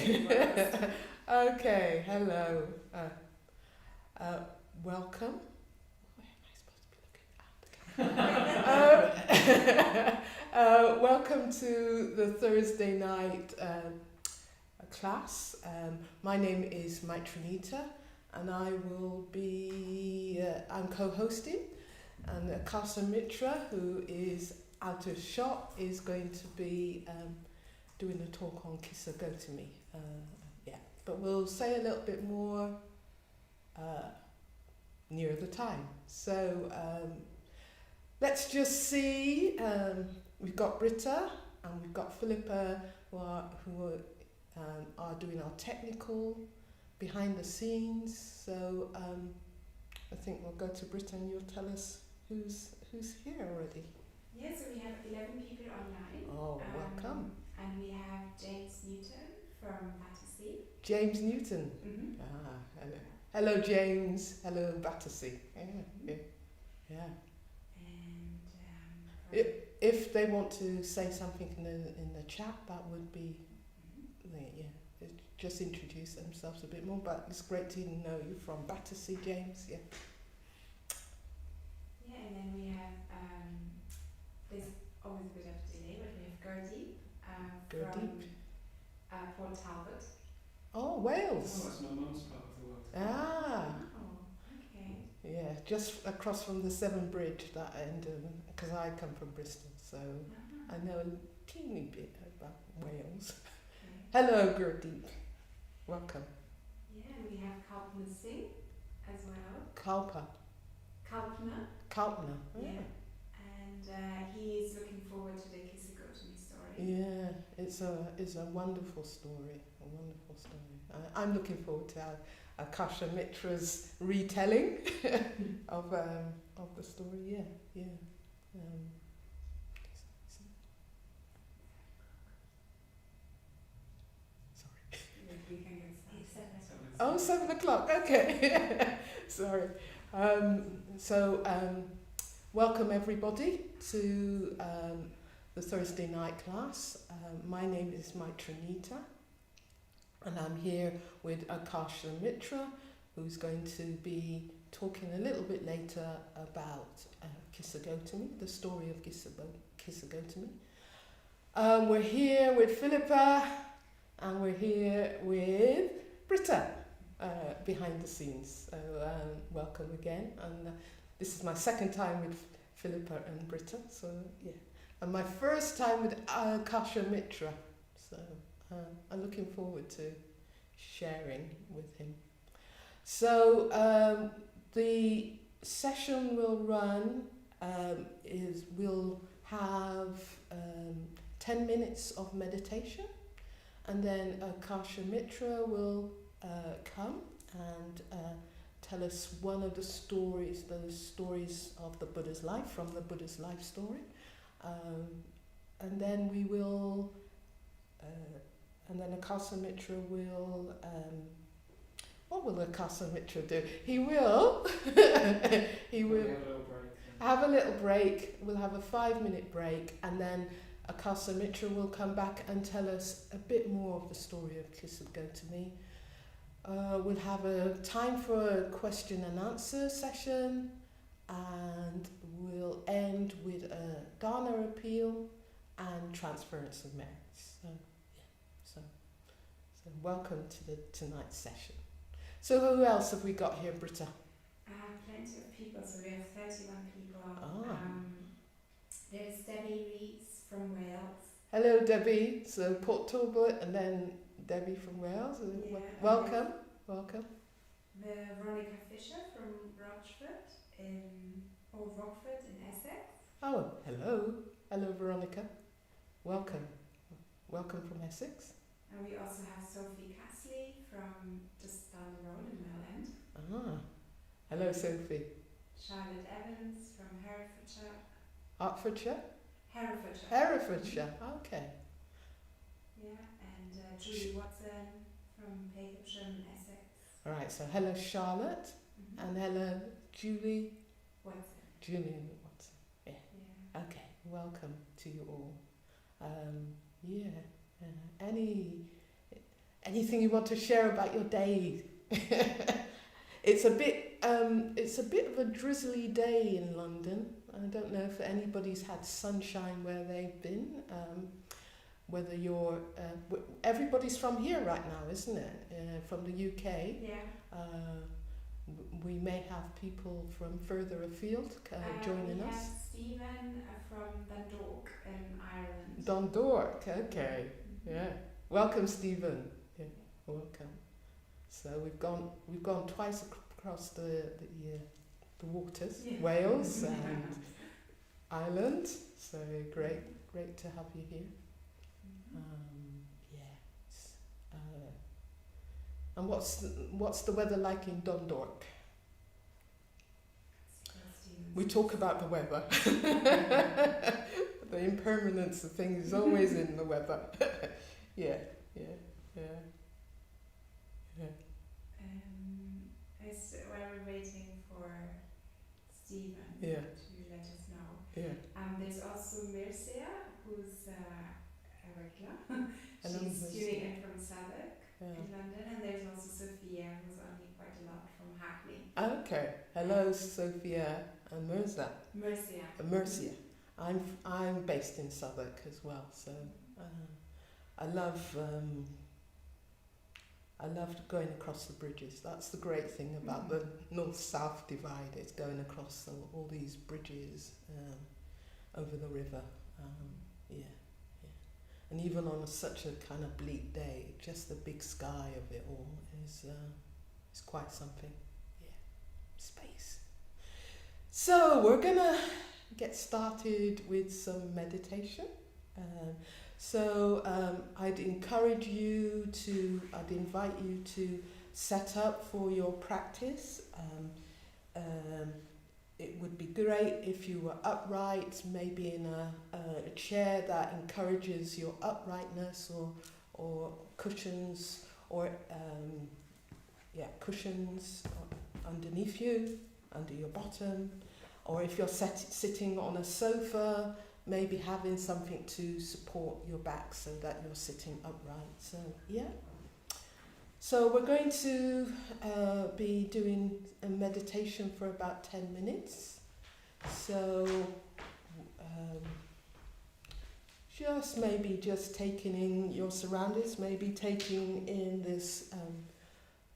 Okay, hello. Welcome. Where am I supposed to be looking at? Welcome to the Thursday night class. My name is Maitranita, and I will be. I'm co-hosting, and Akashamitra, who is out of shot, is going to be doing a talk on Kisa Gotami. But we'll say a little bit more near the time. So let's just see. We've got Britta and we've got Philippa who are doing our technical behind the scenes. So I think we'll go to Britta and you'll tell us who's here already. Yes, so we have 11 people online. Oh, welcome. And we have James Newton from Battersea. James Newton. Mm-hmm. Hello. Hello, James. Hello, Battersea. Yeah. And if they want to say something in the chat, that would be, just introduce themselves a bit more. But it's great to know you from Battersea, James. Yeah. Yeah, and then we have there's always a bit of delay, but we have Gertie from Port Talbot. Oh, Wales. Oh, that's my mum's part of the world. Ah. Oh, okay. Yeah, just across from the Severn Bridge, that end, because I come from Bristol, so I know a teeny bit about Wales. Okay. Hello, Gurdeep. Welcome. Yeah, and we have Kalpana Singh as well. Kalpana. Yeah. And he's looking forward to the Kisa Gotami story. Yeah, it's a wonderful story. I'm looking forward to Akashamitra's retelling of the story. Yeah. Sorry. We can get started. Oh, 7 o'clock. Okay. Sorry. Welcome everybody to the Thursday night class. My name is Maitranita, and I'm here with Akashamitra, who's going to be talking a little bit later about Kisa Gotami, the story of Kisa Gotami. We're here with Philippa, and we're here with Britta behind the scenes. So welcome again, and this is my second time with Philippa and Britta, so yeah. And my first time with Akashamitra, so I'm looking forward to sharing with him. So the session will run, we'll have 10 minutes of meditation, and then Akashamitra will come and tell us one of the stories of the Buddha's life, from the Buddha's life story. And then we will, and then Akashamitra will, what will Akashamitra do? He will have a little break. We'll have a 5-minute break, and then Akashamitra will come back and tell us a bit more of the story of Kisa Gotami. We'll have a time for a question and answer session, and we'll end with a Dharna appeal and transference of merits. So welcome to tonight's session. So who else have we got here, Britta? Plenty of people, so we have 31 people. There's Debbie Rees from Wales. Hello, Debbie. So Port Talbot, and then Debbie from Wales. Welcome. Veronica Fisher from Rochford Rockford in Essex. Oh, hello. Hello, Veronica. Welcome from Essex. And we also have Sophie Castley from just down the road in Mill End. Hello, Sophie. Charlotte Evans from Herefordshire. Hertfordshire? Herefordshire. Okay. Yeah, and Julie Watson from Pacobshire in Essex. All right, so hello, Charlotte, and hello, Julie. Watson. Yeah. Okay. Welcome to you all. anything you want to share about your day? It's a bit of a drizzly day in London. I don't know if anybody's had sunshine where they've been. Whether you're, everybody's from here right now, isn't it? From the UK. Yeah. We may have people from further afield joining us. We have Stephen from Dundalk in Ireland. Dundalk, okay. Yeah. Welcome, Stephen. Yeah. Welcome. So we've gone twice across the waters, Wales and Ireland. So great to have you here. Yes. And what's the weather like in Dundalk? We talk about the weather. The impermanence of things is always in the weather. Yeah. We're waiting for Stephen to let us know. Yeah. There's also Mircea, who's a regular. Hello, She's Mircea. tuning in from Southwark in London, and there's also Sophia, who's only quite a lot from Hackney. Okay. Hello, Sophia and Mircea. I'm based in Southwark as well, so I loved going across the bridges. That's the great thing about the north-south divide. It's going across all these bridges over the river. And even on such a kind of bleak day, just the big sky of it all is quite something. Yeah, space. So we're gonna get started with some meditation. I'd invite you to set up for your practice. It would be great if you were upright, maybe in a chair that encourages your uprightness, or cushions, cushions underneath you, under your bottom, or if you're sitting on a sofa, maybe having something to support your back so that you're sitting upright. So we're going to be doing a meditation for about 10 minutes. So just taking in your surroundings, maybe taking in this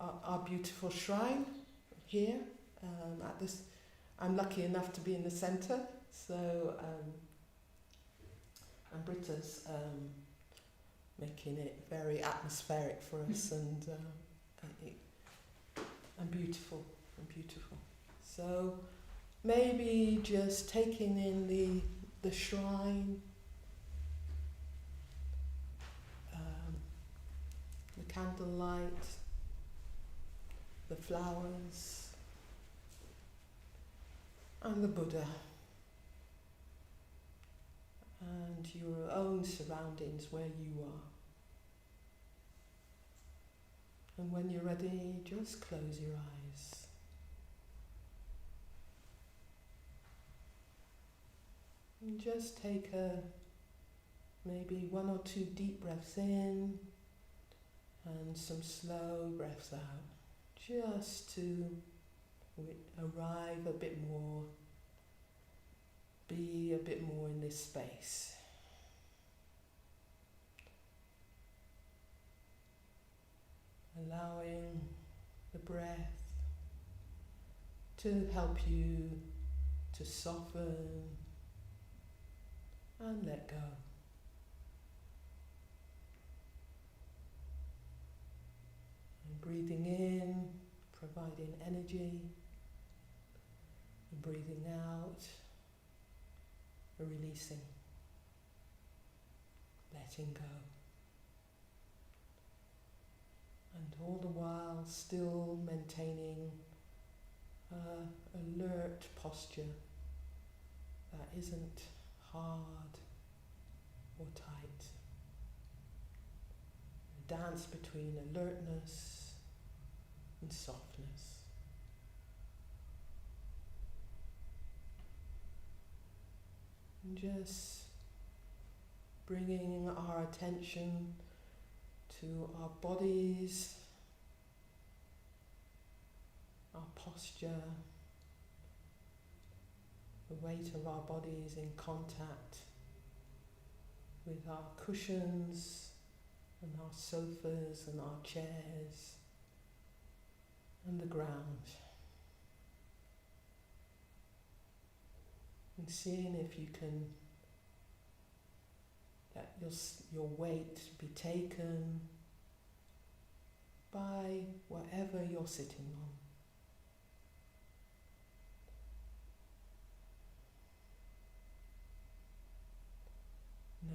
our beautiful shrine here at this. I'm lucky enough to be in the centre, so and Britta's making it very atmospheric for us and beautiful. So maybe just taking in the shrine, the candlelight, the flowers, and the Buddha, and your own surroundings where you are. And when you're ready, just close your eyes. And just take maybe 1 or 2 deep breaths in and some slow breaths out, just to arrive a bit more, be a bit more in this space. Allowing the breath to help you to soften and let go. And breathing in, providing energy, and breathing out, releasing, letting go. And all the while still maintaining alert posture that isn't hard or tight. A dance between alertness and softness. And just bringing our attention to our bodies, our posture, the weight of our bodies in contact with our cushions and our sofas and our chairs and the ground. And seeing if you can let your weight be taken by whatever you're sitting on.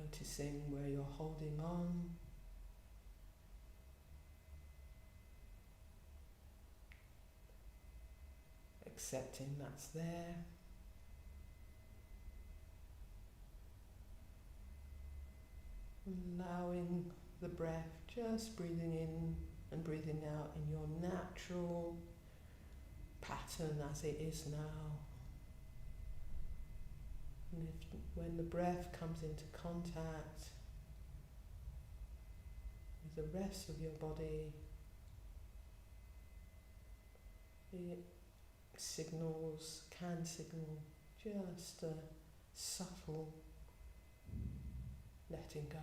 Noticing where you're holding on. Accepting that's there. Allowing the breath, just breathing in and breathing out in your natural pattern as it is now. And when the breath comes into contact with the rest of your body, it can signal just a subtle letting go.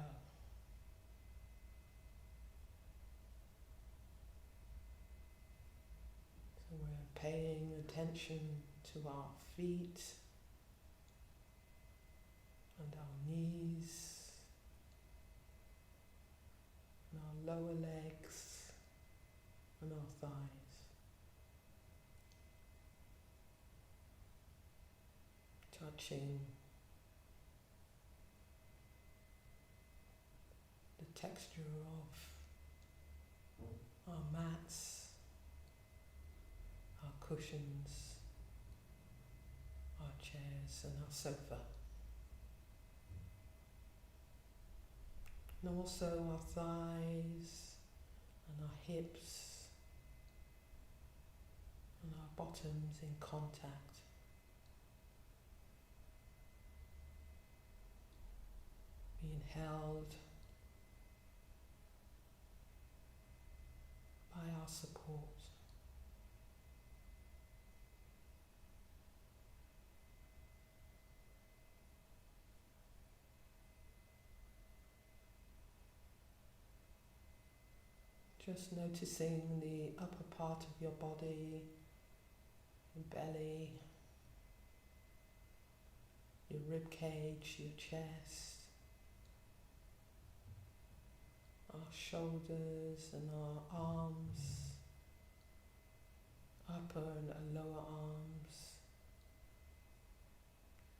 So we're paying attention to our feet and our knees and our lower legs and our thighs. Touching the texture of our mats, our cushions, our chairs and our sofa. And also our thighs and our hips and our bottoms in contact. Being held by our support. Just noticing the upper part of your body, your belly, your rib cage, your chest, our shoulders and our arms, upper and lower arms,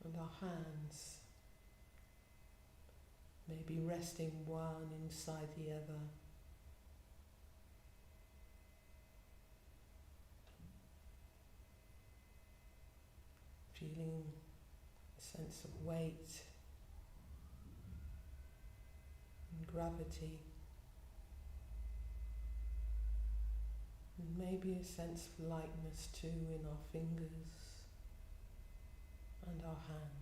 and our hands, maybe resting one inside the other. Feeling a sense of weight and gravity, and maybe a sense of lightness too in our fingers and our hands.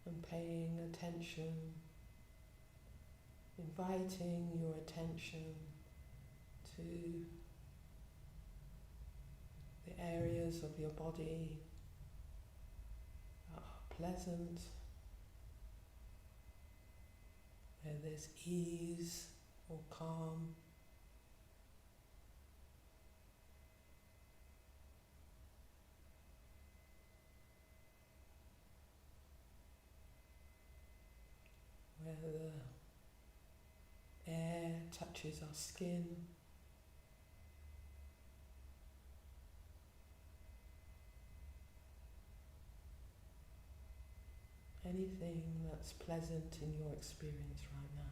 And paying attention, inviting your attention to the areas of your body that are pleasant, where there's ease or calm. Where the air touches our skin. Anything that's pleasant in your experience right now.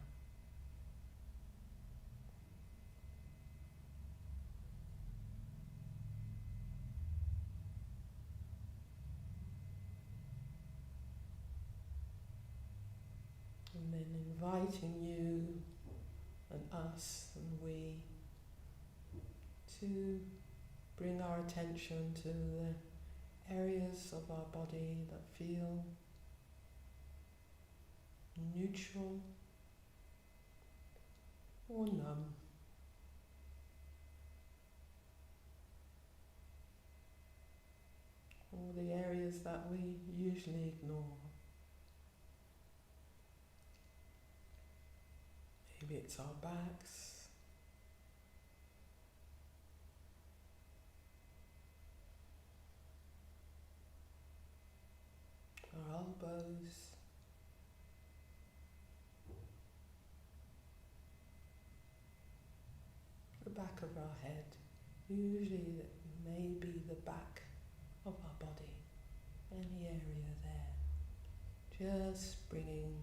And then inviting you and us and we to bring our attention to the areas of our body that feel neutral or numb. Or the areas that we usually ignore. Maybe it's our backs, our elbows, the back of our head. Usually it may be the back of our body, any area there. Just bringing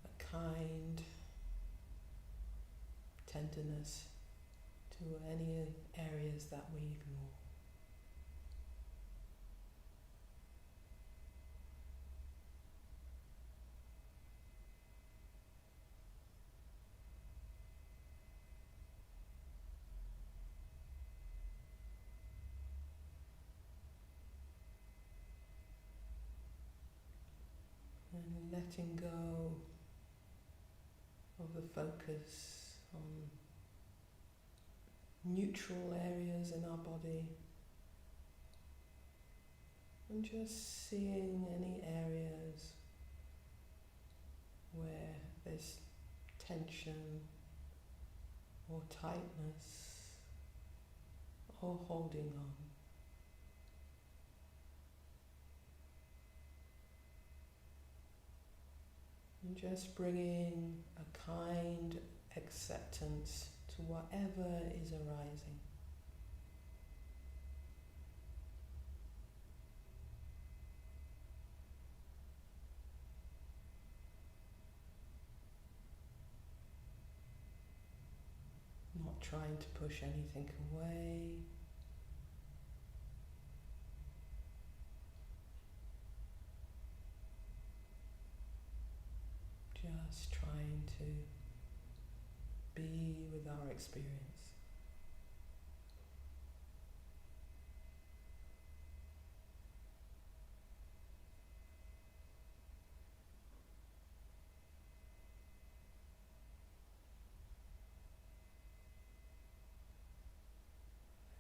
a kind tenderness to any areas that we ignore. And letting go of the focus on neutral areas in our body, and just seeing any areas where there's tension or tightness or holding on. And just bringing a kind acceptance to whatever is arising. Not trying to push anything away. Just trying to be with our experience.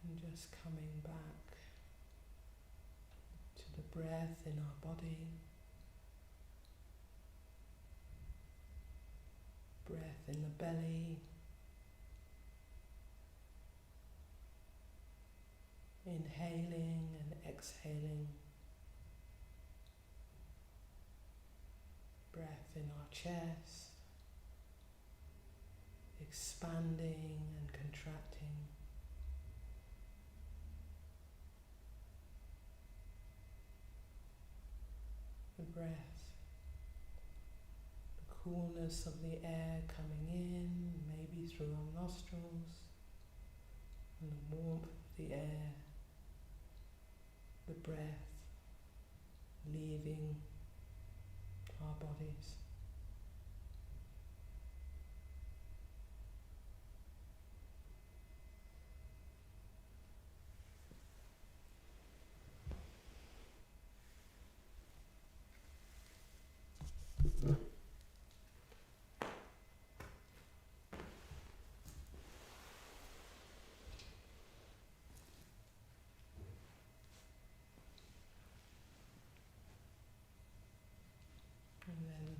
And just coming back to the breath in our body. Breath in the belly, inhaling and exhaling, breath in our chest, expanding and contracting, the breath, coolness of the air coming in, maybe through our nostrils, and the warmth of the air, the breath leaving our bodies. And then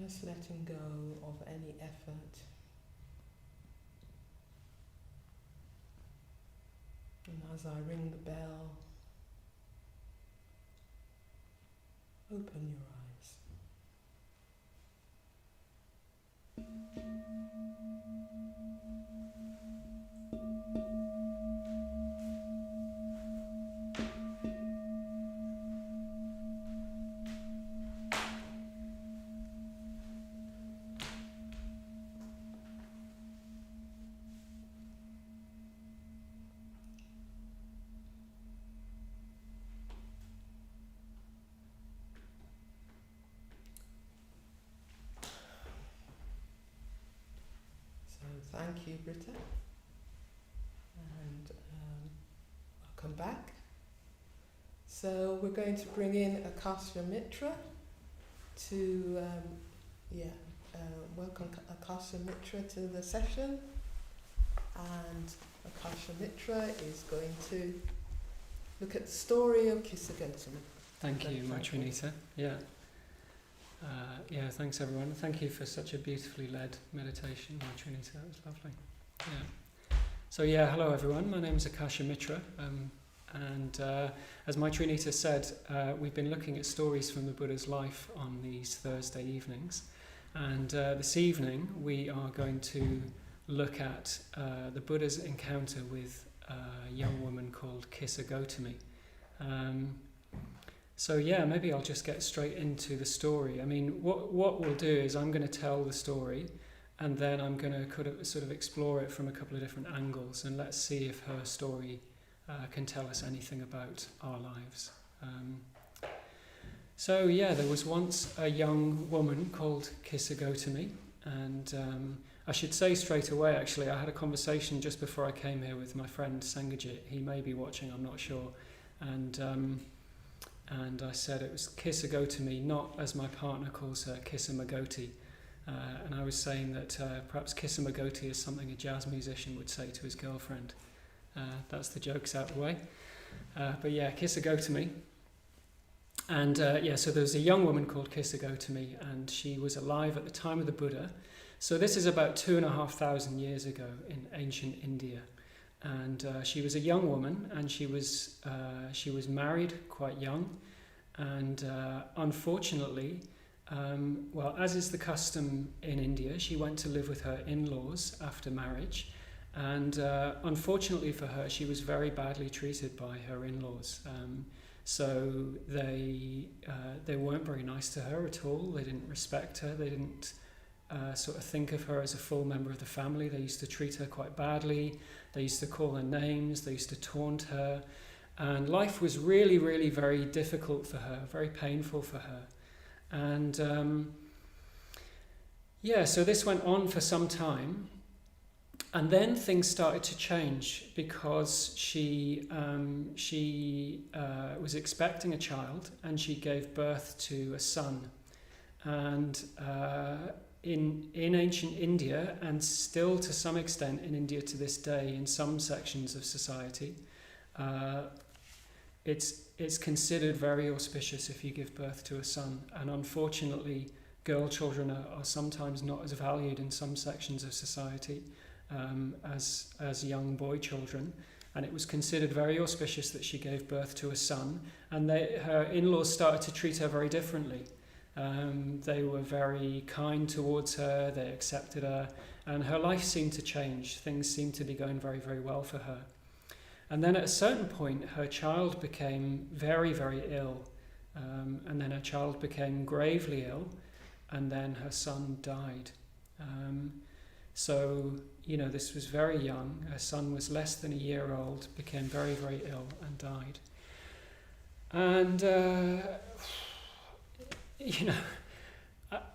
just letting go of any effort. And as I ring the bell, open your eyes. you, Britta. And welcome back. So we're going to bring in Akashamitra to, welcome Akashamitra to the session. And Akashamitra is going to look at the story of Kisa Gotami. Thank you, Maitrinita. Thanks everyone. Thank you for such a beautifully led meditation, Maitrinita. That was lovely. Hello everyone. My name is Akashamitra. And as Maitrinita said, we've been looking at stories from the Buddha's life on these Thursday evenings. And this evening we are going to look at the Buddha's encounter with a young woman called Kisa Gotami. Maybe I'll just get straight into the story. I mean, what we'll do is I'm going to tell the story, and then I'm going to sort of explore it from a couple of different angles, and let's see if her story can tell us anything about our lives. There was once a young woman called Kisa Gotami, and I should say straight away, actually, I had a conversation just before I came here with my friend Sangajit. He may be watching, I'm not sure. And I said it was Kisa Gotami, not as my partner calls her, Kisa Magoti. And I was saying that perhaps Kisa Magoti is something a jazz musician would say to his girlfriend. That's the jokes out the way. Kisa Gotami. And so there was a young woman called Kisa Gotami, and she was alive at the time of the Buddha. So this is about 2,500 years ago in ancient India. And she was a young woman, and she was married quite young, and unfortunately, as is the custom in India, she went to live with her in-laws after marriage, and unfortunately for her, she was very badly treated by her in-laws. So they weren't very nice to her at all. They didn't respect her. They didn't sort of think of her as a full member of the family. They used to treat her quite badly. They used to call her names. They used to taunt her. And life was really, really very difficult for her, very painful for her. And so this went on for some time. And then things started to change because she was expecting a child, and she gave birth to a son. And in ancient India, and still to some extent in India to this day, in some sections of society, it's considered very auspicious if you give birth to a son. And unfortunately, girl children are sometimes not as valued in some sections of society as young boy children. And it was considered very auspicious that she gave birth to a son. And her in-laws started to treat her very differently. They were very kind towards her, they accepted her, and her life seemed to change. Things seemed to be going very, very well for her. And then at a certain point, her child became very, very ill. And then her child became gravely ill, and then her son died. This was very young. Her son was less than a year old, became very, very ill, and died. And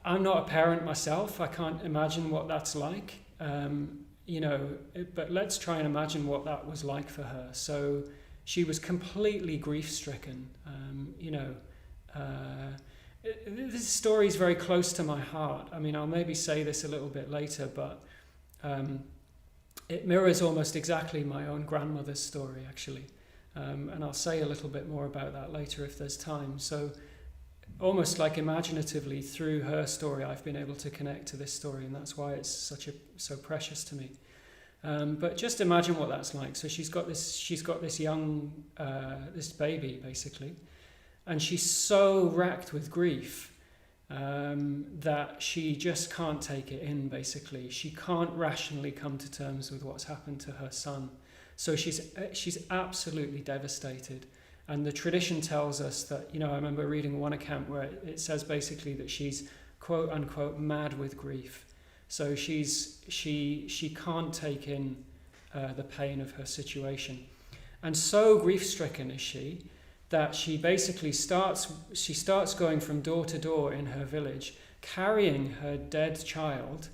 I'm not a parent myself. I can't imagine what that's like. But let's try and imagine what that was like for her. So she was completely grief-stricken. This story is very close to my heart. I mean, I'll maybe say this a little bit later, but it mirrors almost exactly my own grandmother's story, actually. And I'll say a little bit more about that later if there's time. So almost like imaginatively through her story, I've been able to connect to this story, and that's why it's so precious to me. But just imagine what that's like. So she's got this young this baby basically, and she's so racked with grief that she just can't take it in. Basically, she can't rationally come to terms with what's happened to her son. So she's absolutely devastated. And the tradition tells us that, I remember reading one account where it says basically that she's quote unquote mad with grief. So she can't take in the pain of her situation. And so grief-stricken is she that she basically starts going from door to door in her village, carrying her dead child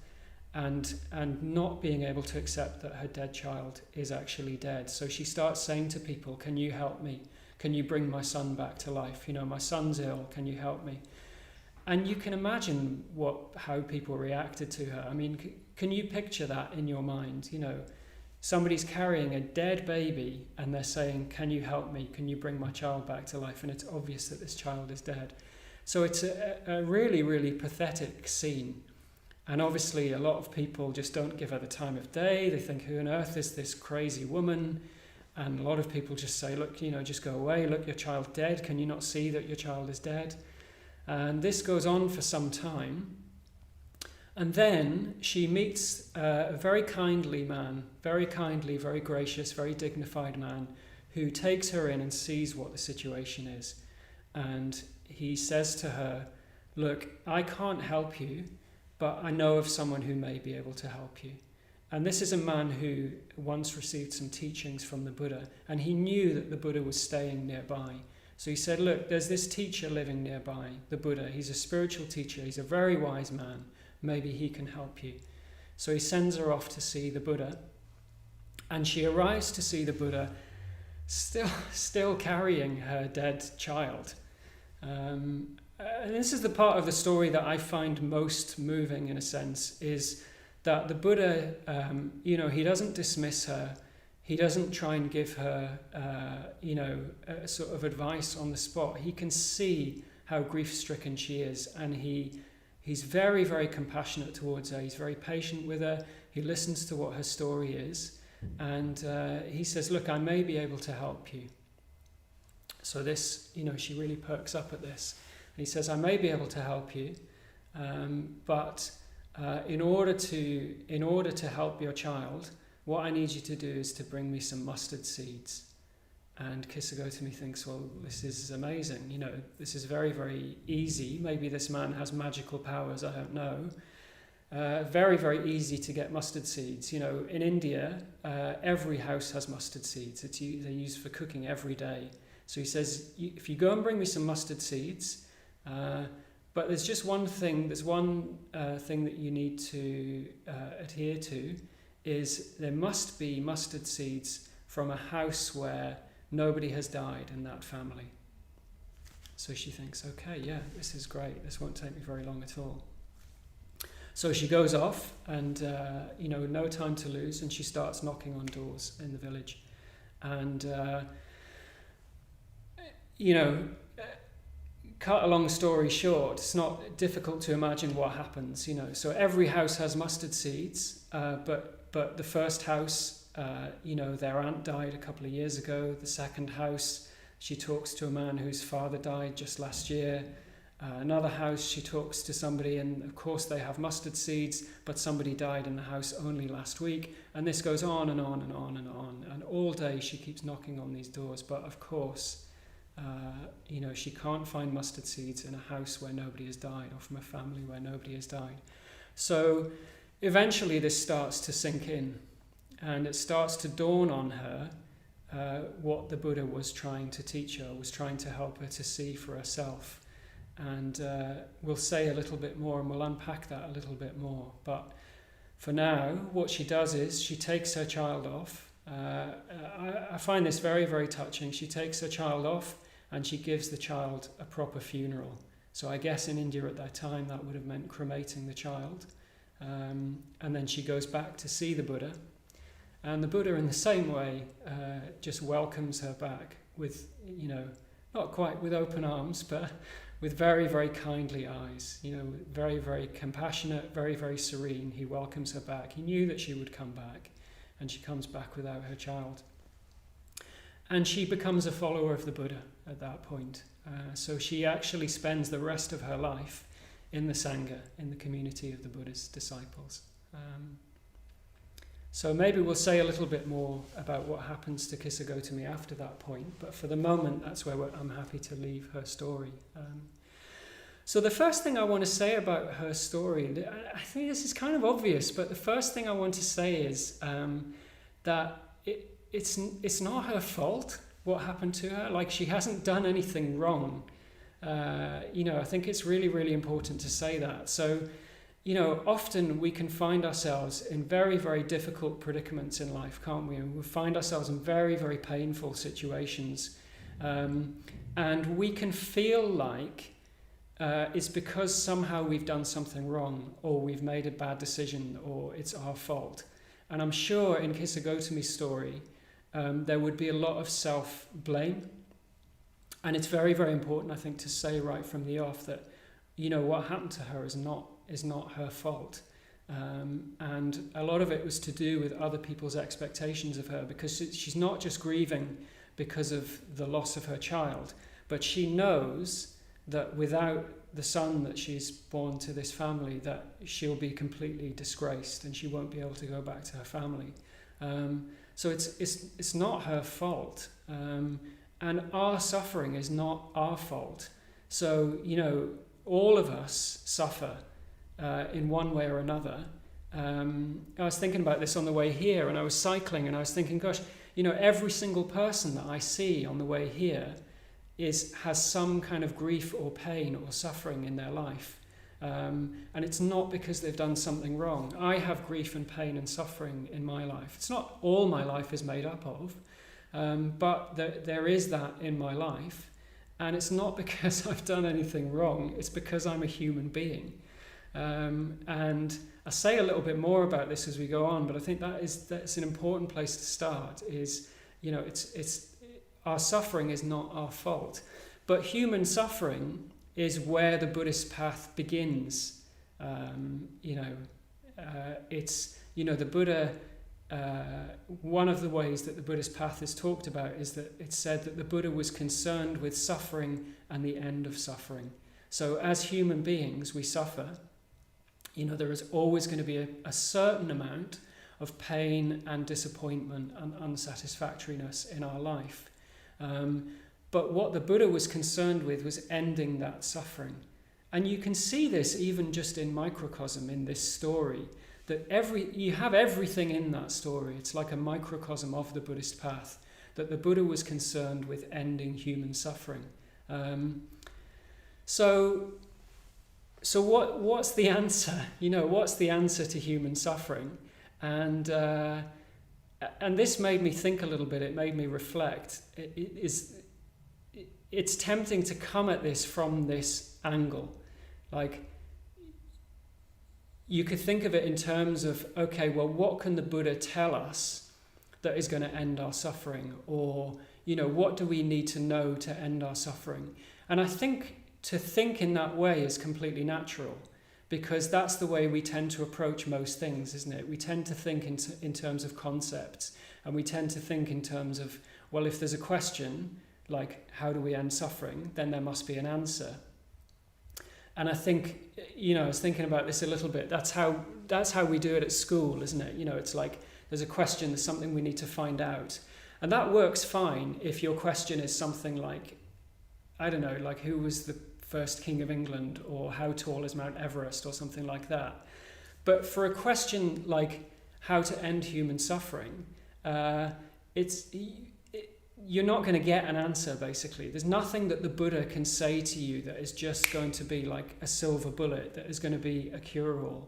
and not being able to accept that her dead child is actually dead. So she starts saying to people, can you help me? Can you bring my son back to life? My son's ill, can you help me? And you can imagine how people reacted to her. I mean, can you picture that in your mind? Somebody's carrying a dead baby and they're saying, can you help me? Can you bring my child back to life? And it's obvious that this child is dead. So it's a really, really pathetic scene. And obviously a lot of people just don't give her the time of day. They think, who on earth is this crazy woman? And a lot of people just say, look, just go away. Look, your child's dead. Can you not see that your child is dead? And this goes on for some time. And then she meets a very kindly man, very kindly, very gracious, very dignified man, who takes her in and sees what the situation is. And he says to her, look, I can't help you, but I know of someone who may be able to help you. And this is a man who once received some teachings from the Buddha, and he knew that the Buddha was staying nearby. So he said, look, there's this teacher living nearby, the Buddha. He's a spiritual teacher. He's a very wise man. Maybe he can help you. So he sends her off to see the Buddha, and she arrives to see the Buddha still carrying her dead child. And this is the part of the story that I find most moving, in a sense, is that the Buddha, he doesn't dismiss her. He doesn't try and give her, a sort of advice on the spot. He can see how grief-stricken she is, and he's very, very compassionate towards her. He's very patient with her. He listens to what her story is, and he says, look, I may be able to help you. So this, she really perks up at this. And he says, I may be able to help you, but in order to help your child, what I need you to do is to bring me some mustard seeds. And Kisa Gotami thinks, well, this is amazing. This is very, very easy. Maybe this man has magical powers, I don't know. Very, very easy to get mustard seeds. In India, every house has mustard seeds. They're used for cooking every day. So he says, if you go and bring me some mustard seeds, but there's just one thing, thing that you need to adhere to, is there must be mustard seeds from a house where nobody has died in that family. So she thinks, okay, yeah, this is great. This won't take me very long at all. So she goes off and, no time to lose, and she starts knocking on doors in the village. And, cut a long story short, it's not difficult to imagine what happens, So every house has mustard seeds, but the first house, their aunt died a couple of years ago. The second house, she talks to a man whose father died just last year. Another house, she talks to somebody, and of course they have mustard seeds, but somebody died in the house only last week. And this goes on and on and on and on. And all day she keeps knocking on these doors. But of course, she can't find mustard seeds in a house where nobody has died, or from a family where nobody has died. So eventually this starts to sink in, and it starts to dawn on her what the Buddha was trying to teach her, was trying to help her to see for herself. And we'll say a little bit more, and we'll unpack that a little bit more. But for now, what she does is she takes her child off. I find this very, very touching. She takes her child off, and she gives the child a proper funeral. So I guess in India at that time that would have meant cremating the child. And then she goes back to see the Buddha. And the Buddha, in the same way, just welcomes her back with, not quite with open arms, but with very, very kindly eyes, very, very compassionate, very, very serene. He welcomes her back. He knew that she would come back, and she comes back without her child. And she becomes a follower of the Buddha at that point. So she actually spends the rest of her life in the Sangha, in the community of the Buddha's disciples. So maybe we'll say a little bit more about what happens to Kisa Gotami after that point, but for the moment that's where I'm happy to leave her story. So the first thing I want to say about her story, I think this is kind of obvious, but the first thing I want to say is that it's not her fault what happened to her. Like, she hasn't done anything wrong. I think it's really, really important to say that. So, often we can find ourselves in very, very difficult predicaments in life, can't we? And we find ourselves in very, very painful situations. And we can feel like it's because somehow we've done something wrong, or we've made a bad decision, or it's our fault. And I'm sure in Kisa Gotami's story, there would be a lot of self-blame. And it's very, very important, I think, to say right from the off that, what happened to her is not her fault. And a lot of it was to do with other people's expectations of her, because she's not just grieving because of the loss of her child, but she knows that without the son that she's born to this family, that she'll be completely disgraced and she won't be able to go back to her family. So it's not her fault. And our suffering is not our fault. So, all of us suffer in one way or another. I was thinking about this on the way here, and I was cycling, and I was thinking, gosh, every single person that I see on the way here has some kind of grief or pain or suffering in their life. And it's not because they've done something wrong. I have grief and pain and suffering in my life. It's not all my life is made up of, but there is that in my life. And it's not because I've done anything wrong. It's because I'm a human being. And I'll say a little bit more about this as we go on, but I think that's an important place to start. Is it's our suffering is not our fault, but human suffering is where the Buddhist path begins. It's the Buddha. One of the ways that the Buddhist path is talked about is that it's said that the Buddha was concerned with suffering and the end of suffering. So as human beings, we suffer. There is always going to be a certain amount of pain and disappointment and unsatisfactoriness in our life. But what the Buddha was concerned with was ending that suffering. And you can see this even just in microcosm in this story, that you have everything in that story. It's like a microcosm of the Buddhist path, that the Buddha was concerned with ending human suffering. So what's the answer? What's the answer to human suffering? And this made me think a little bit. It made me reflect. It's tempting to come at this from this angle. Like, you could think of it in terms of, okay, well, what can the Buddha tell us that is going to end our suffering? Or, what do we need to know to end our suffering? And I think to think in that way is completely natural, because that's the way we tend to approach most things, isn't it? We tend to think in terms of concepts, and we tend to think in terms of, well, if there's a question, like, how do we end suffering, then there must be an answer. And I think, I was thinking about this a little bit. That's how we do it at school, isn't it? It's like there's a question, there's something we need to find out. And that works fine if your question is something like, I don't know, like who was the first king of England, or how tall is Mount Everest, or something like that. But for a question like how to end human suffering, you're not going to get an answer, basically. There's nothing that the Buddha can say to you that is just going to be like a silver bullet, that is going to be a cure-all.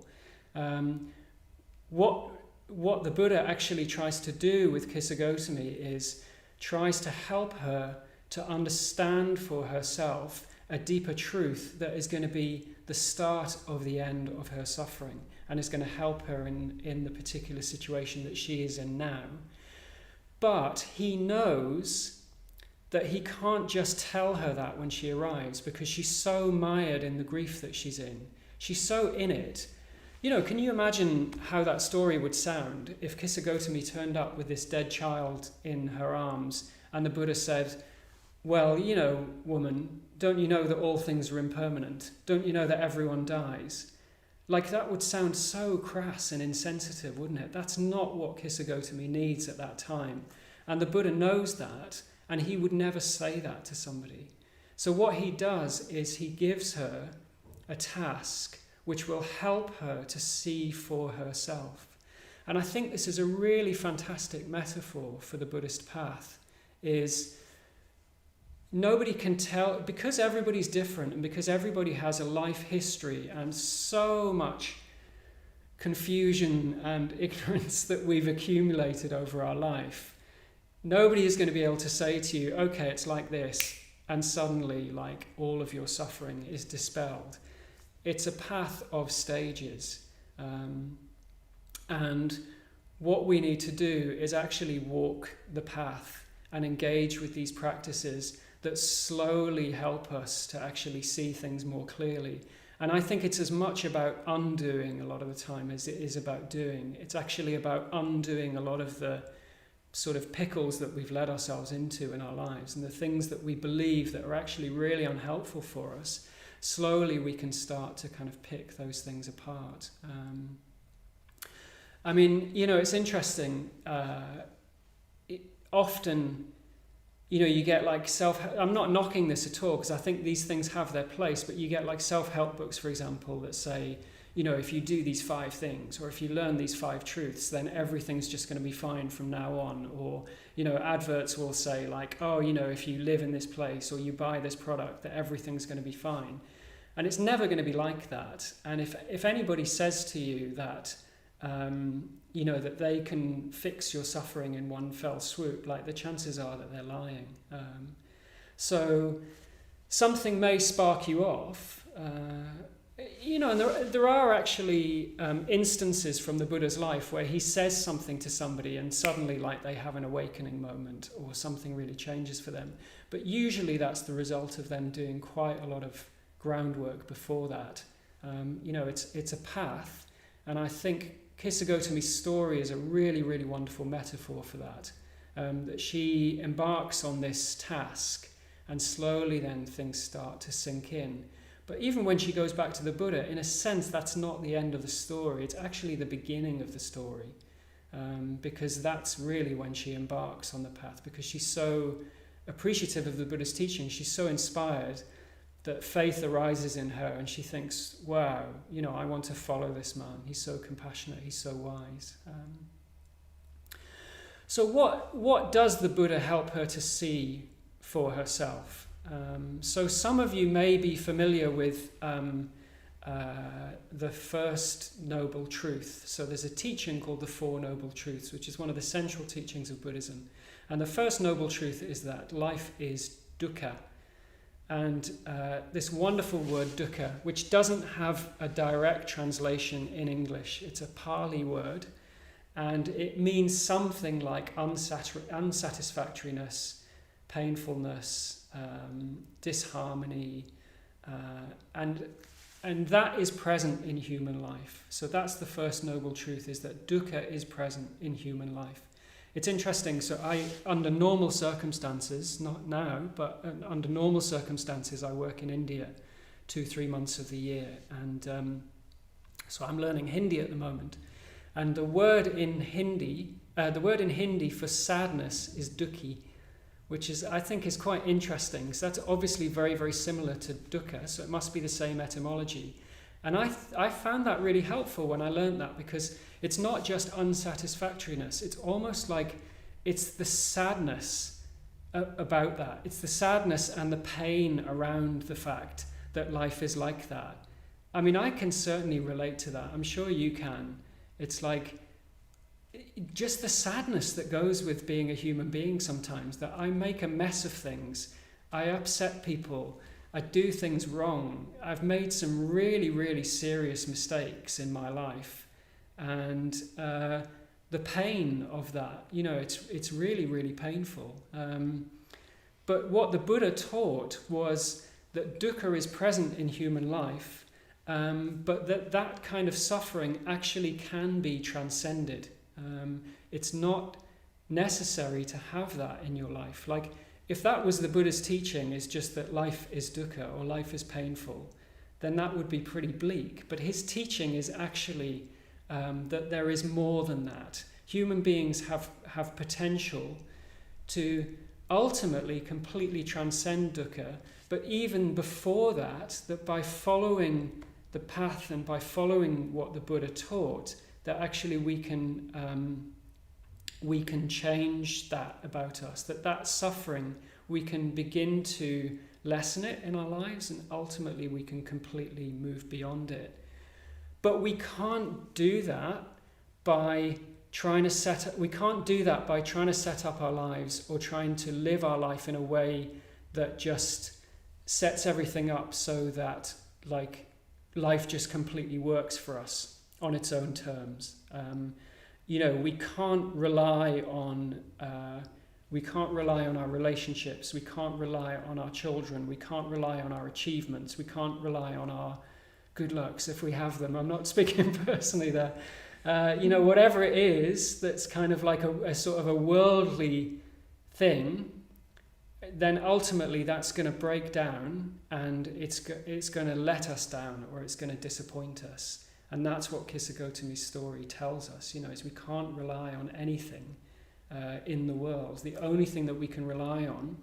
What the Buddha actually tries to do with Kisa Gotami is tries to help her to understand for herself a deeper truth that is going to be the start of the end of her suffering, and is going to help her in the particular situation that she is in now. But he knows that he can't just tell her that when she arrives, because she's so mired in the grief that she's in. She's so in it. Can you imagine how that story would sound if Kisa Gotami turned up with this dead child in her arms, and the Buddha said, well, woman, don't you know that all things are impermanent? Don't you know that everyone dies? Like, that would sound so crass and insensitive, wouldn't it? That's not what Kisa Gotami needs at that time. And the Buddha knows that, and he would never say that to somebody. So what he does is he gives her a task which will help her to see for herself. And I think this is a really fantastic metaphor for the Buddhist path, is nobody can tell, because everybody's different, and because everybody has a life history and so much confusion and ignorance that we've accumulated over our life, nobody is going to be able to say to you, okay, it's like this, and suddenly like all of your suffering is dispelled. It's a path of stages. And what we need to do is actually walk the path and engage with these practices that slowly help us to actually see things more clearly. And I think it's as much about undoing a lot of the time as it is about doing. It's actually about undoing a lot of the sort of pickles that we've led ourselves into in our lives and the things that we believe that are actually really unhelpful for us. Slowly we can start to kind of pick those things apart. I mean, you know, it's interesting. Often, you know, you get like I'm not knocking this at all because I think these things have their place, but you get like self-help books, for example, that say, you know, if you do these 5 things or if you learn these 5 truths, then everything's just going to be fine from now on. Or, you know, adverts will say like, oh, you know, if you live in this place or you buy this product, that everything's going to be fine. And it's never going to be like that. And if anybody says to you that, you know, that they can fix your suffering in one fell swoop, like the chances are that they're lying. So something may spark you off. You know, and there are actually instances from the Buddha's life where he says something to somebody and suddenly like they have an awakening moment or something really changes for them. But usually that's the result of them doing quite a lot of groundwork before that. You know, it's a path, and I think Kisa Gotami's story is a really, really wonderful metaphor for that. That she embarks on this task and slowly then things start to sink in. But even when she goes back to the Buddha, in a sense, that's not the end of the story. It's actually the beginning of the story, because that's really when she embarks on the path, because she's so appreciative of the Buddha's teaching. She's so inspired that faith arises in her and she thinks, wow, you know, I want to follow this man. He's so compassionate. He's so wise. So what does the Buddha help her to see for herself? So some of you may be familiar with the first noble truth. So there's a teaching called the Four Noble Truths, which is one of the central teachings of Buddhism. And the first noble truth is that life is dukkha. And this wonderful word dukkha, which doesn't have a direct translation in English, it's a Pali word, and it means something like unsatisfactoriness, painfulness, disharmony, and that is present in human life. So that's the first noble truth, is that dukkha is present in human life. It's interesting, so under normal circumstances, not now, but under normal circumstances, I work in India 2-3 months of the year, and so I'm learning Hindi at the moment, and the word in Hindi for sadness is dukhi, which is, I think, is quite interesting. So that's obviously very, very similar to dukkha, so it must be the same etymology. And I found that really helpful when I learned that, because it's not just unsatisfactoriness. It's almost like it's the sadness about that. It's the sadness and the pain around the fact that life is like that. I mean, I can certainly relate to that. I'm sure you can. It's like just the sadness that goes with being a human being sometimes, that I make a mess of things. I upset people. I do things wrong. I've made some really, really serious mistakes in my life. And the pain of that, you know, it's really, really painful. But what the Buddha taught was that dukkha is present in human life, but that kind of suffering actually can be transcended. It's not necessary to have that in your life. Like, if that was the Buddha's teaching, is just that life is dukkha or life is painful, then that would be pretty bleak. But his teaching is actually that there is more than that. Human beings have potential to ultimately completely transcend dukkha, but even before that by following the path and by following what the Buddha taught, that actually we can change that about us, that suffering, we can begin to lessen it in our lives, and ultimately we can completely move beyond it. But we can't do that by trying to set up our lives or trying to live our life in a way that just sets everything up so that like life just completely works for us on its own terms. We can't rely on our relationships. We can't rely on our children. We can't rely on our achievements. We can't rely on our good looks if we have them. I'm not speaking personally there. Whatever it is that's kind of like a sort of a worldly thing, then ultimately that's going to break down and it's going to let us down, or it's going to disappoint us. And that's what Kisa Gotami's story tells us, is we can't rely on anything in the world. The only thing that we can rely on,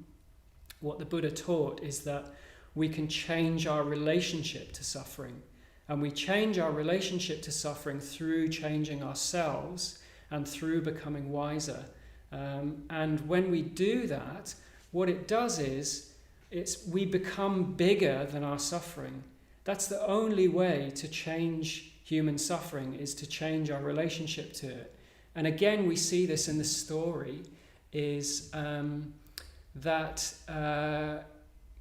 what the Buddha taught, is that we can change our relationship to suffering. And we change our relationship to suffering through changing ourselves and through becoming wiser. And when we do that, what it does is we become bigger than our suffering. That's the only way to change human suffering, is to change our relationship to it. And again, we see this in the story, is that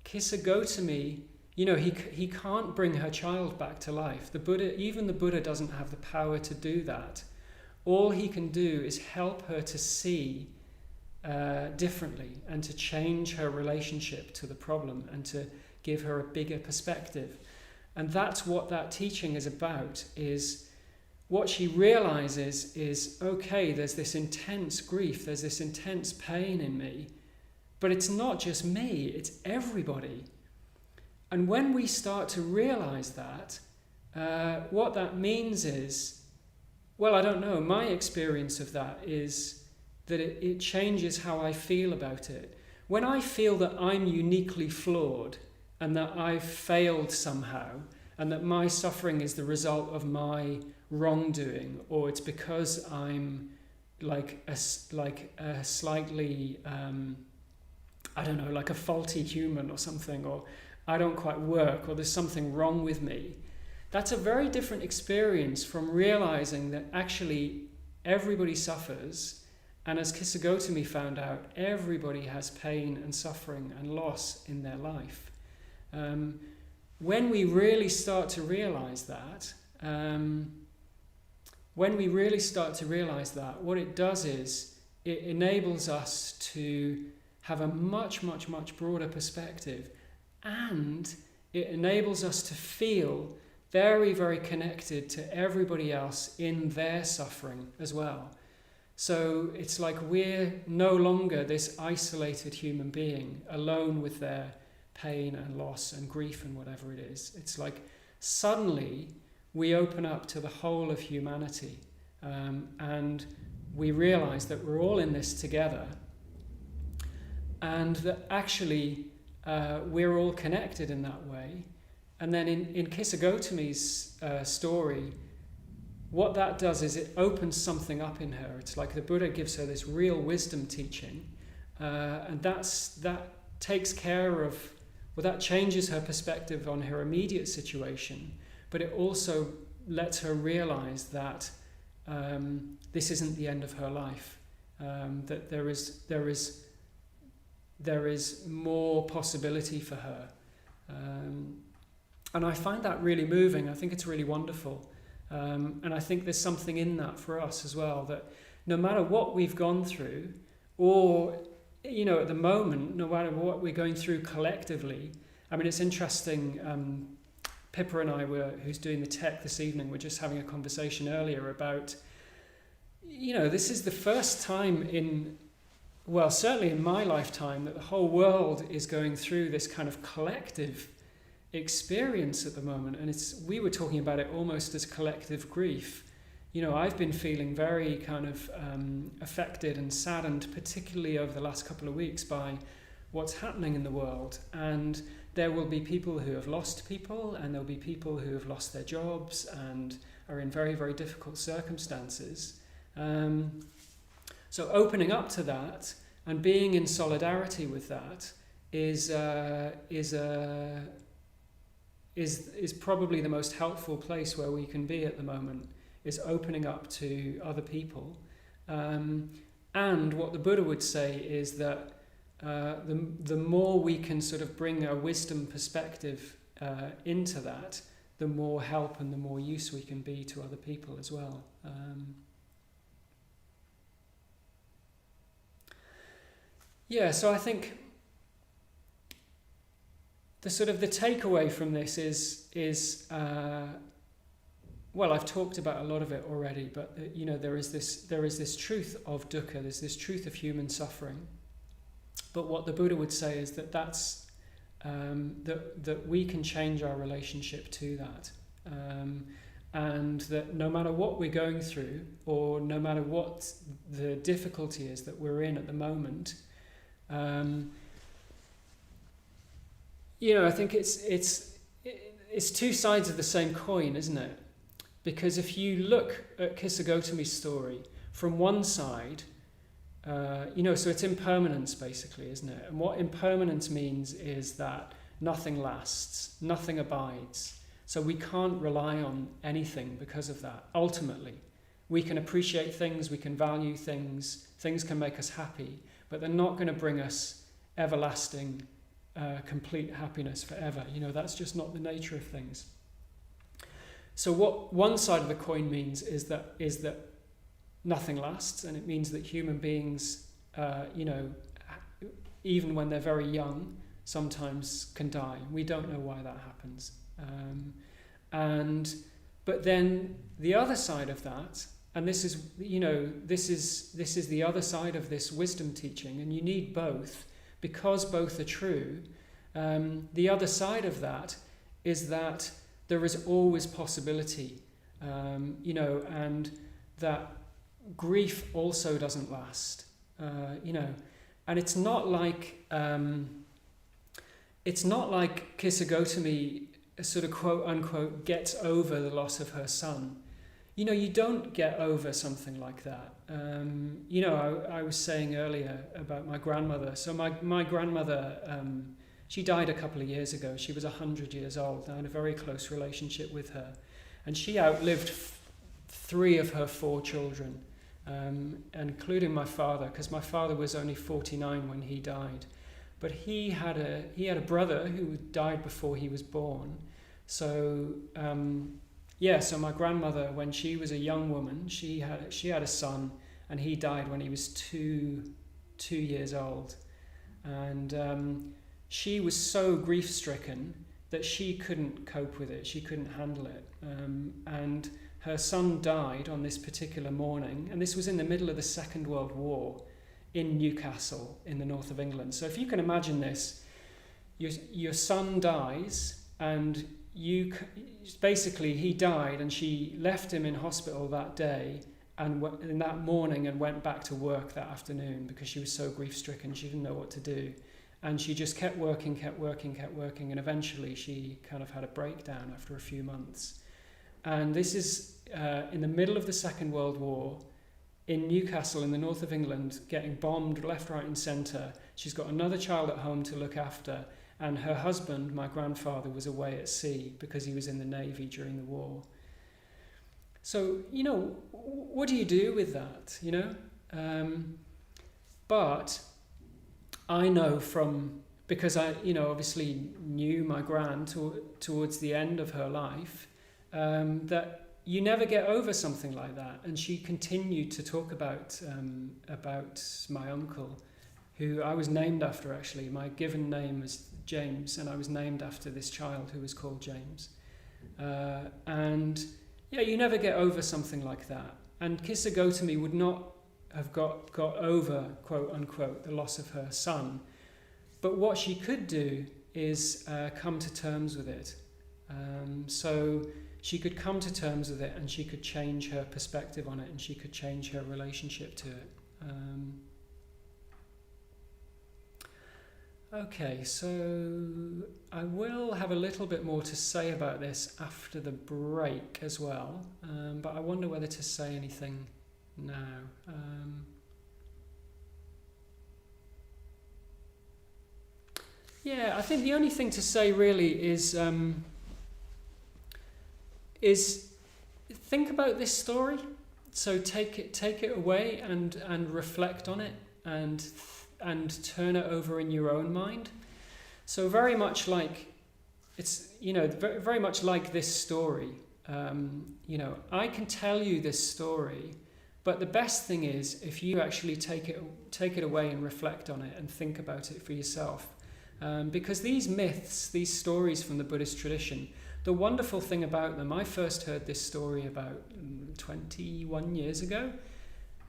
Kisa Gotami, he can't bring her child back to life. Even the Buddha doesn't have the power to do that. All he can do is help her to see differently and to change her relationship to the problem and to give her a bigger perspective. And that's what that teaching is about, is what she realizes is, okay, there's this intense grief, there's this intense pain in me, but it's not just me, it's everybody. And when we start to realize that, what that means is, well, I don't know, my experience of that is that it changes how I feel about it. When I feel that I'm uniquely flawed and that I've failed somehow, and that my suffering is the result of my wrongdoing, or it's because I'm like a slightly, like a faulty human or something, or I don't quite work, or there's something wrong with me. That's a very different experience from realizing that actually everybody suffers, and as Kisa Gotami found out, everybody has pain and suffering and loss in their life. When we really start to realize that, what it does is it enables us to have a much, much, much broader perspective, and it enables us to feel very, very connected to everybody else in their suffering as well. So it's like we're no longer this isolated human being alone with their pain and loss and grief and whatever it is. It's like suddenly we open up to the whole of humanity, and we realize that we're all in this together, and that actually we're all connected in that way. And then in Kisa Gotami's story, what that does is it opens something up in her. It's like the Buddha gives her this real wisdom teaching, and that takes care of, that changes her perspective on her immediate situation, but it also lets her realize that this isn't the end of her life, that there is more possibility for her. And I find that really moving. I think it's really wonderful. And I think there's something in that for us as well, that no matter what we've gone through, or at the moment, no matter what we're going through collectively. I mean, it's interesting, Pippa and I who's doing the tech this evening, we're just having a conversation earlier about, this is the first time certainly in my lifetime, that the whole world is going through this kind of collective experience at the moment. And we were talking about it almost as collective grief. I've been feeling very kind of affected and saddened, particularly over the last couple of weeks, by what's happening in the world. And there will be people who have lost people, and there'll be people who have lost their jobs and are in very, very difficult circumstances. So opening up to that and being in solidarity with that is is probably the most helpful place where we can be at the moment, is opening up to other people. And what the Buddha would say is that the more we can sort of bring a wisdom perspective into that, the more help and the more use we can be to other people as well. So I think the takeaway from this is well, I've talked about a lot of it already, but there is this truth of dukkha, there's this truth of human suffering. But what the Buddha would say is that's that we can change our relationship to that, and that no matter what we're going through, or no matter what the difficulty is that we're in at the moment, I think it's two sides of the same coin, isn't it? Because if you look at Kisa Gotami's story from one side, so it's impermanence basically, isn't it? And what impermanence means is that nothing lasts, nothing abides. So we can't rely on anything because of that. Ultimately, we can appreciate things, we can value things, things can make us happy, but they're not going to bring us everlasting, complete happiness forever. That's just not the nature of things. So what one side of the coin means is that nothing lasts, and it means that human beings, even when they're very young, sometimes can die. We don't know why that happens. But then the other side of that, and this is the other side of this wisdom teaching, and you need both because both are true. The other side of that is that there is always possibility, and that grief also doesn't last, and it's not like Kisa Gotami sort of quote unquote gets over the loss of her son. You don't get over something like that. I was saying earlier about my grandmother. So my grandmother, she died a couple of years ago. She was 100 years old. I had a very close relationship with her. And she outlived 3 of her 4 children, including my father, because my father was only 49 when he died. But he had a brother who died before he was born. So so my grandmother, when she was a young woman, she had a son, and he died when he was 2 years old. And she was so grief-stricken that she couldn't cope with it. She couldn't handle it. And her son died on this particular morning, and this was in the middle of the Second World War in Newcastle in the north of England. So if you can imagine this, your son dies, and basically he died, and she left him in hospital that day and in that morning, and went back to work that afternoon because she was so grief-stricken. She didn't know what to do. And she just kept working, and eventually she kind of had a breakdown after a few months. And this is in the middle of the Second World War in Newcastle in the north of England, getting bombed left, right and centre. She's got another child at home to look after, and her husband, my grandfather, was away at sea because he was in the Navy during the war. So, what do you do with that, But I know because I, obviously knew my gran towards the end of her life, that you never get over something like that. And she continued to talk about my uncle, who I was named after, actually. My given name was James, and I was named after this child who was called James. You never get over something like that. And Kisa Gotami would not have got over, quote unquote, the loss of her son. But what she could do is come to terms with it. So she could come to terms with it, and she could change her perspective on it, and she could change her relationship to it. Okay, so I will have a little bit more to say about this after the break as well, but I wonder whether to say anything now. I think the only thing to say really is is think about this story. So take it away and reflect on it and turn it over in your own mind. So very much like very much like this story. I can tell you this story, but the best thing is if you actually take it away and reflect on it and think about it for yourself. Because these myths, these stories from the Buddhist tradition, the wonderful thing about them, I first heard this story about 21 years ago,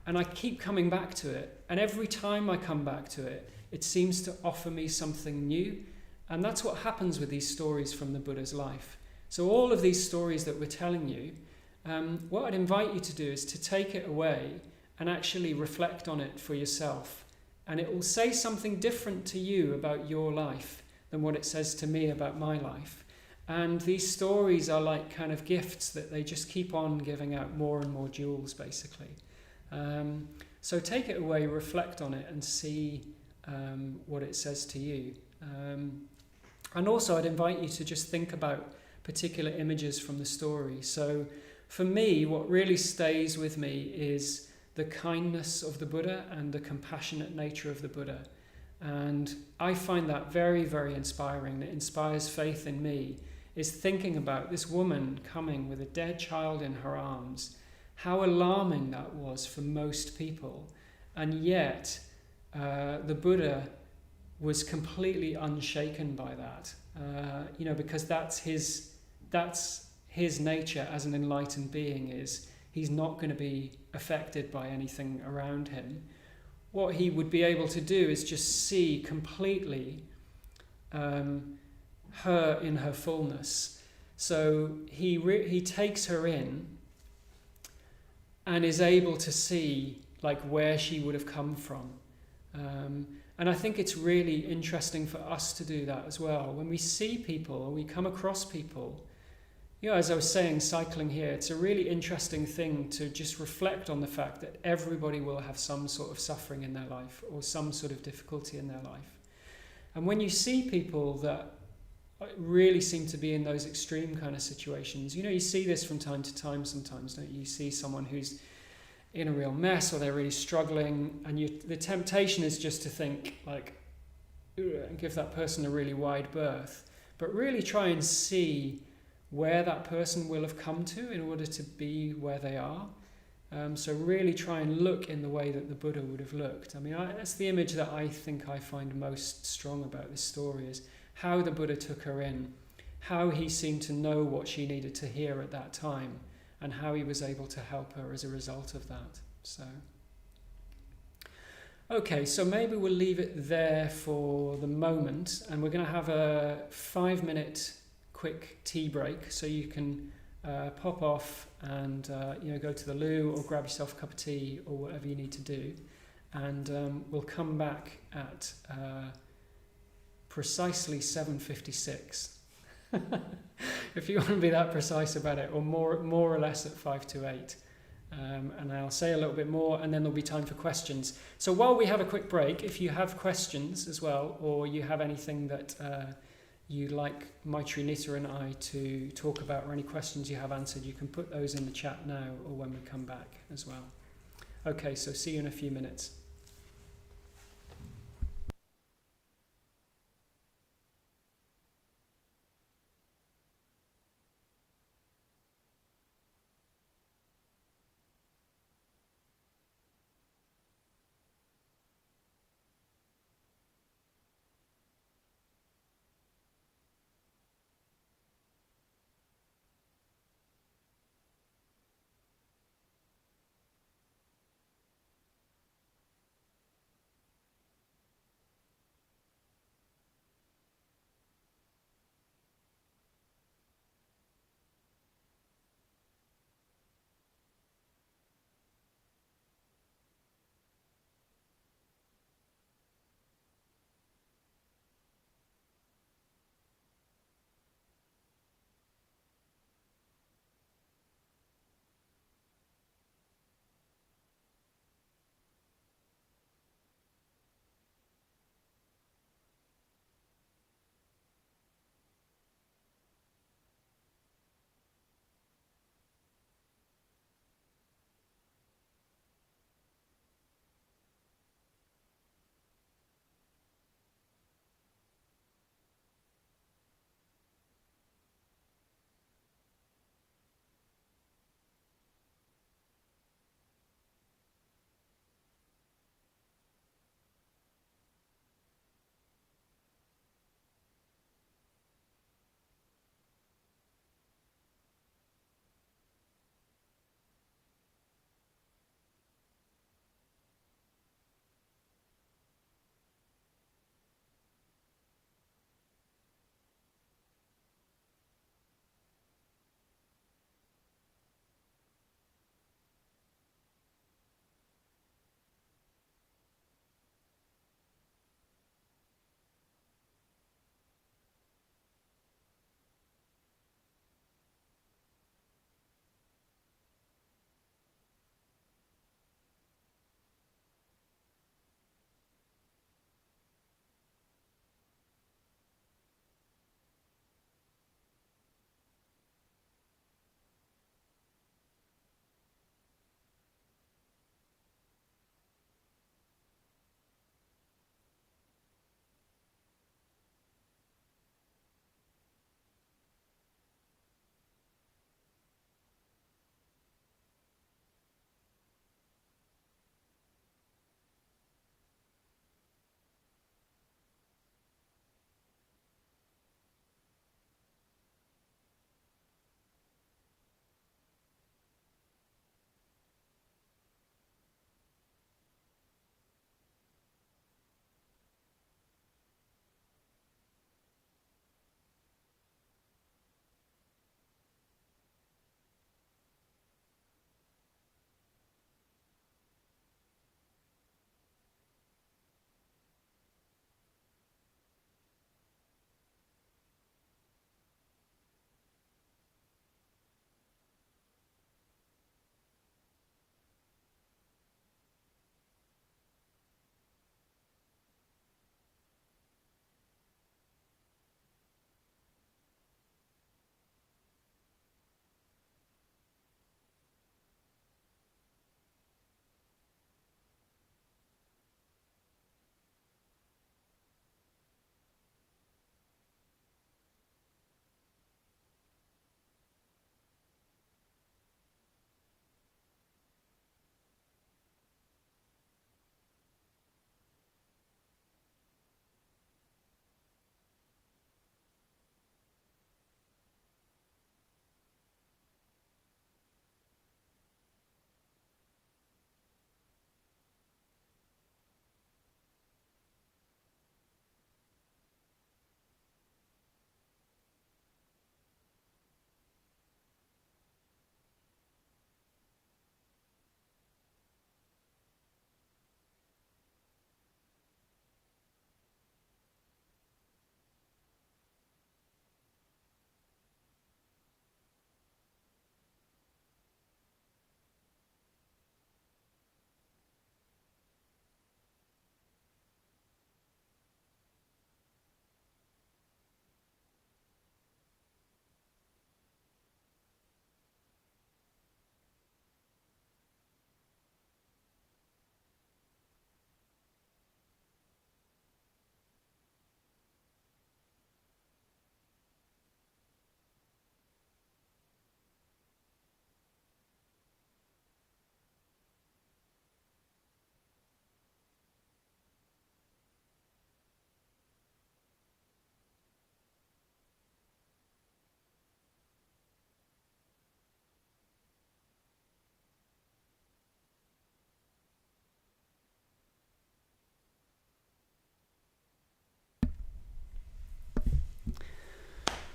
and I keep coming back to it. And every time I come back to it, it seems to offer me something new. And that's what happens with these stories from the Buddha's life. So all of these stories that we're telling you, what I'd invite you to do is to take it away and actually reflect on it for yourself. And it will say something different to you about your life than what it says to me about my life. And these stories are like kind of gifts that they just keep on giving out more and more jewels, basically. So take it away, reflect on it, and see what it says to you. And also I'd invite you to just think about particular images from the story. So for me, what really stays with me is the kindness of the Buddha and the compassionate nature of the Buddha. And I find that very, very inspiring. It inspires faith in me, is thinking about this woman coming with a dead child in her arms, how alarming that was for most people. And yet, the Buddha was completely unshaken by that, because that's his nature as an enlightened being. Is he's not going to be affected by anything around him. What he would be able to do is just see completely her in her fullness. So he takes her in and is able to see like where she would have come from. And I think it's really interesting for us to do that as well. When we see people or we come across people, as I was saying, cycling here, it's a really interesting thing to just reflect on the fact that everybody will have some sort of suffering in their life or some sort of difficulty in their life. And when you see people that really seem to be in those extreme kind of situations, you see this from time to time sometimes, don't you? You see someone who's in a real mess or they're really struggling, and the temptation is just to think like, and give that person a really wide berth, but really try and see where that person will have come to in order to be where they are. So really try and look in the way that the Buddha would have looked. I mean, that's the image that I think I find most strong about this story, is how the Buddha took her in, how he seemed to know what she needed to hear at that time, and how he was able to help her as a result of that. So, okay, so maybe we'll leave it there for the moment, and we're going to have a 5-minute quick tea break, so you can pop off and go to the loo or grab yourself a cup of tea or whatever you need to do, and we'll come back at precisely 7:56. If you want to be that precise about it, or more or less at 5 to 8. And I'll say a little bit more, and then there'll be time for questions. So while we have a quick break, if you have questions as well, or you have anything that you'd like Maitri Nita and I to talk about, or any questions you have answered, you can put those in the chat now or when we come back as well. Okay, so see you in a few minutes.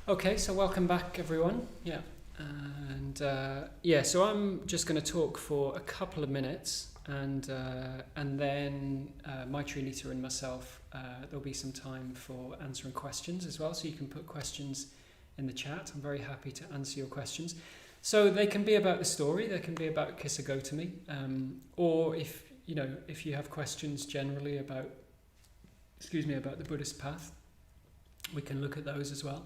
Okay, so welcome back, everyone. Yeah, and so I'm just going to talk for a couple of minutes, and then Maitri, and myself, there'll be some time for answering questions as well. So you can put questions in the chat. I'm very happy to answer your questions. So they can be about the story, they can be about Kisa Gotami, or if you have questions generally about the Buddhist path, we can look at those as well.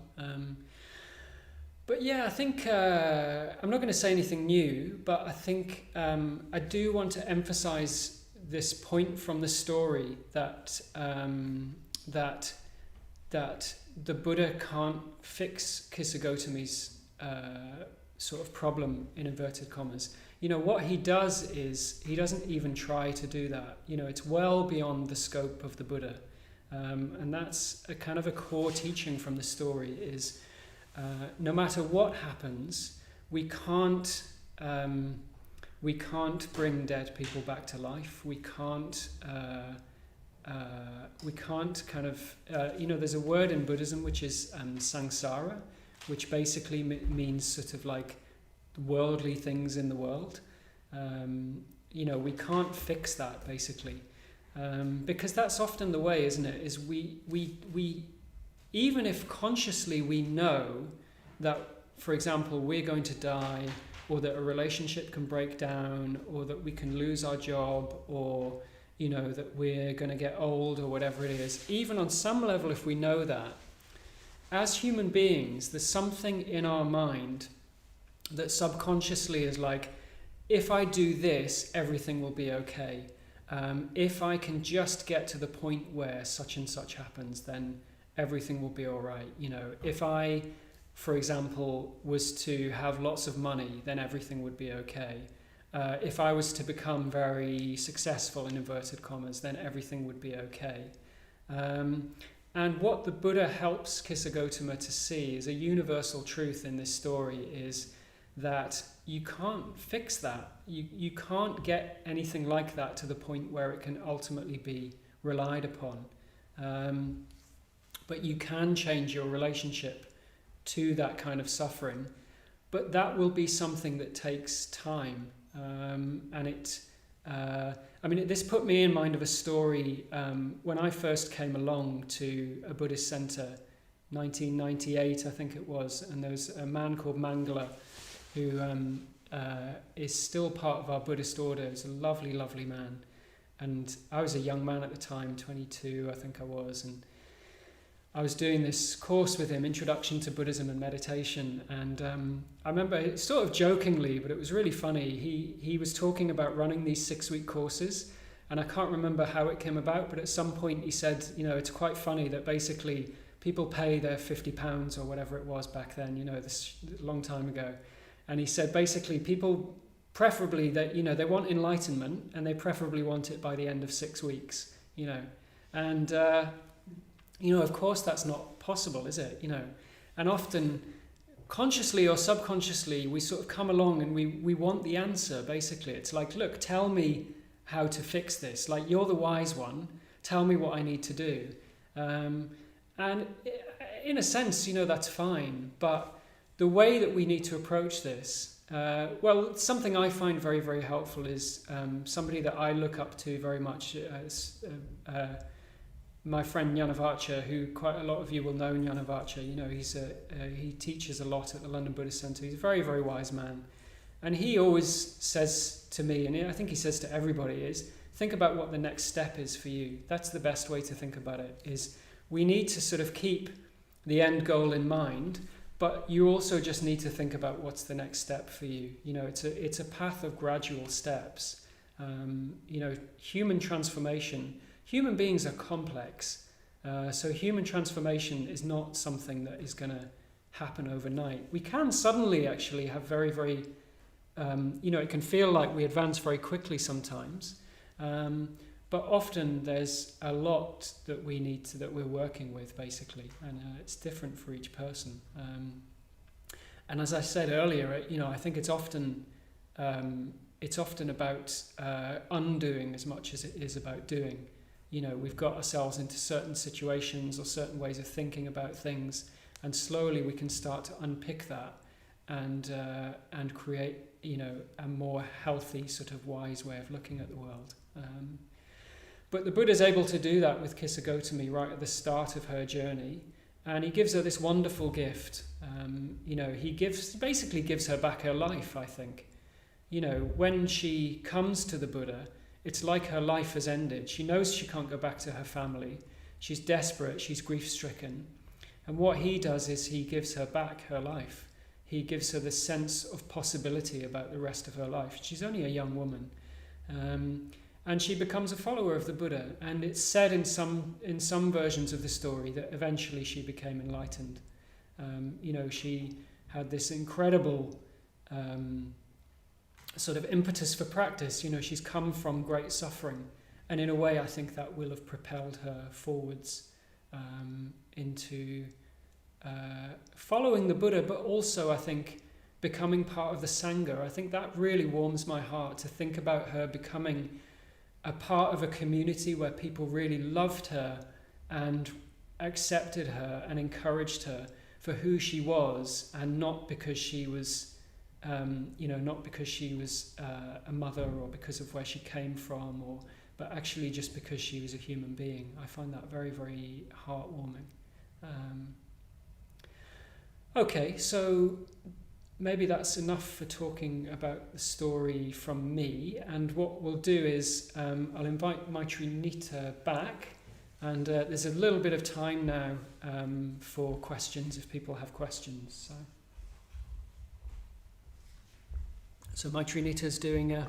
But yeah, I think I'm not going to say anything new, but I think I do want to emphasize this point from the story that the Buddha can't fix Kisa Gotami's sort of problem, in inverted commas. What he does is he doesn't even try to do that. It's well beyond the scope of the Buddha. And that's a kind of a core teaching from the story is no matter what happens, we can't bring dead people back to life. We can't kind of there's a word in Buddhism which is samsara, which basically means sort of like worldly things in the world. We can't fix that basically. Because that's often the way, isn't it? Is we even if consciously we know that, for example, we're going to die, or that a relationship can break down, or that we can lose our job, or that we're going to get old, or whatever it is. Even on some level, if we know that, as human beings, there's something in our mind that subconsciously is like, if I do this, everything will be okay. If I can just get to the point where such and such happens, then everything will be all right. If I, for example, was to have lots of money, then everything would be okay. If I was to become very successful, in inverted commas, then everything would be okay. And what the Buddha helps Kisa Gotama to see is a universal truth in this story is that you can't fix that. You can't get anything like that to the point where it can ultimately be relied upon. But you can change your relationship to that kind of suffering. But that will be something that takes time. This put me in mind of a story when I first came along to a Buddhist center, 1998 I think it was, and there was a man called Mangala who is still part of our Buddhist order. He's a lovely, lovely man. And I was a young man at the time, 22 I think I was, and I was doing this course with him, Introduction to Buddhism and Meditation, and I remember sort of jokingly, but it was really funny, he was talking about running these 6-week courses, and I can't remember how it came about, but at some point he said, it's quite funny that basically people pay their £50 or whatever it was back then, this a long time ago. And he said basically people preferably that they want enlightenment, and they preferably want it by the end of 6 weeks, and of course that's not possible, is it? And often consciously or subconsciously we sort of come along and we want the answer. Basically it's like, look, tell me how to fix this, like you're the wise one, tell me what I need to do. And in a sense, that's fine, but the way that we need to approach this, something I find very, very helpful is somebody that I look up to very much, my friend Jnanavacha, who quite a lot of you will know Jnanavacha. He teaches a lot at the London Buddhist Centre. He's a very, very wise man. And he always says to me, and I think he says to everybody, is think about what the next step is for you. That's the best way to think about it, is we need to sort of keep the end goal in mind, but you also just need to think about what's the next step for you. It's a path of gradual steps. Human transformation, human beings are complex. So human transformation is not something that is going to happen overnight. We can suddenly actually have very, very, it can feel like we advance very quickly sometimes. But often there's a lot that that we're working with basically, and it's different for each person. And as I said earlier, I think it's often about undoing as much as it is about doing. We've got ourselves into certain situations or certain ways of thinking about things, And slowly we can start to unpick that and create, a more healthy, sort of wise way of looking at the world. But the Buddha's able to do that with Kisa Gotami right at the start of her journey, and he gives her this wonderful gift. He basically gives her back her life, I think. When she comes to the Buddha, it's like her life has ended. She knows she can't go back to her family. She's desperate, she's grief-stricken. And what he does is he gives her back her life. He gives her this sense of possibility about the rest of her life. She's only a young woman. And she becomes a follower of the Buddha. And it's said in some versions of the story that eventually she became enlightened. She had this incredible sort of impetus for practice. She's come from great suffering. And in a way, I think that will have propelled her forwards into following the Buddha, but also, I think, becoming part of the Sangha. I think that really warms my heart to think about her becoming a part of a community where people really loved her and accepted her and encouraged her for who she was, and not because she was not because she was a mother or because of where she came from, but actually just because she was a human being. I find that very, very heartwarming. Okay, so maybe that's enough for talking about the story from me, and what we'll do is I'll invite Maitrinita back, and there's a little bit of time now for questions if people have questions. So Maitrinita's doing a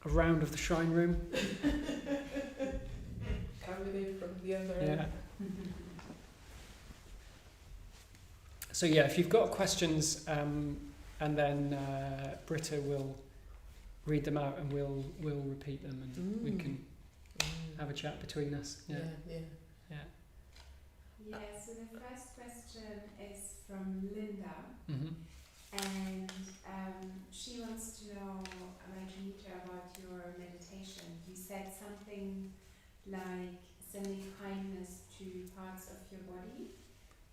round of the shrine room. Coming in from the other end. So if you've got questions, and then Britta will read them out and we'll repeat them, and we can have a chat between us. Yeah, so the first question is from Linda. Mm-hmm. And she wants to know, Maitrinita, about your meditation. You said something like sending kindness to parts of your body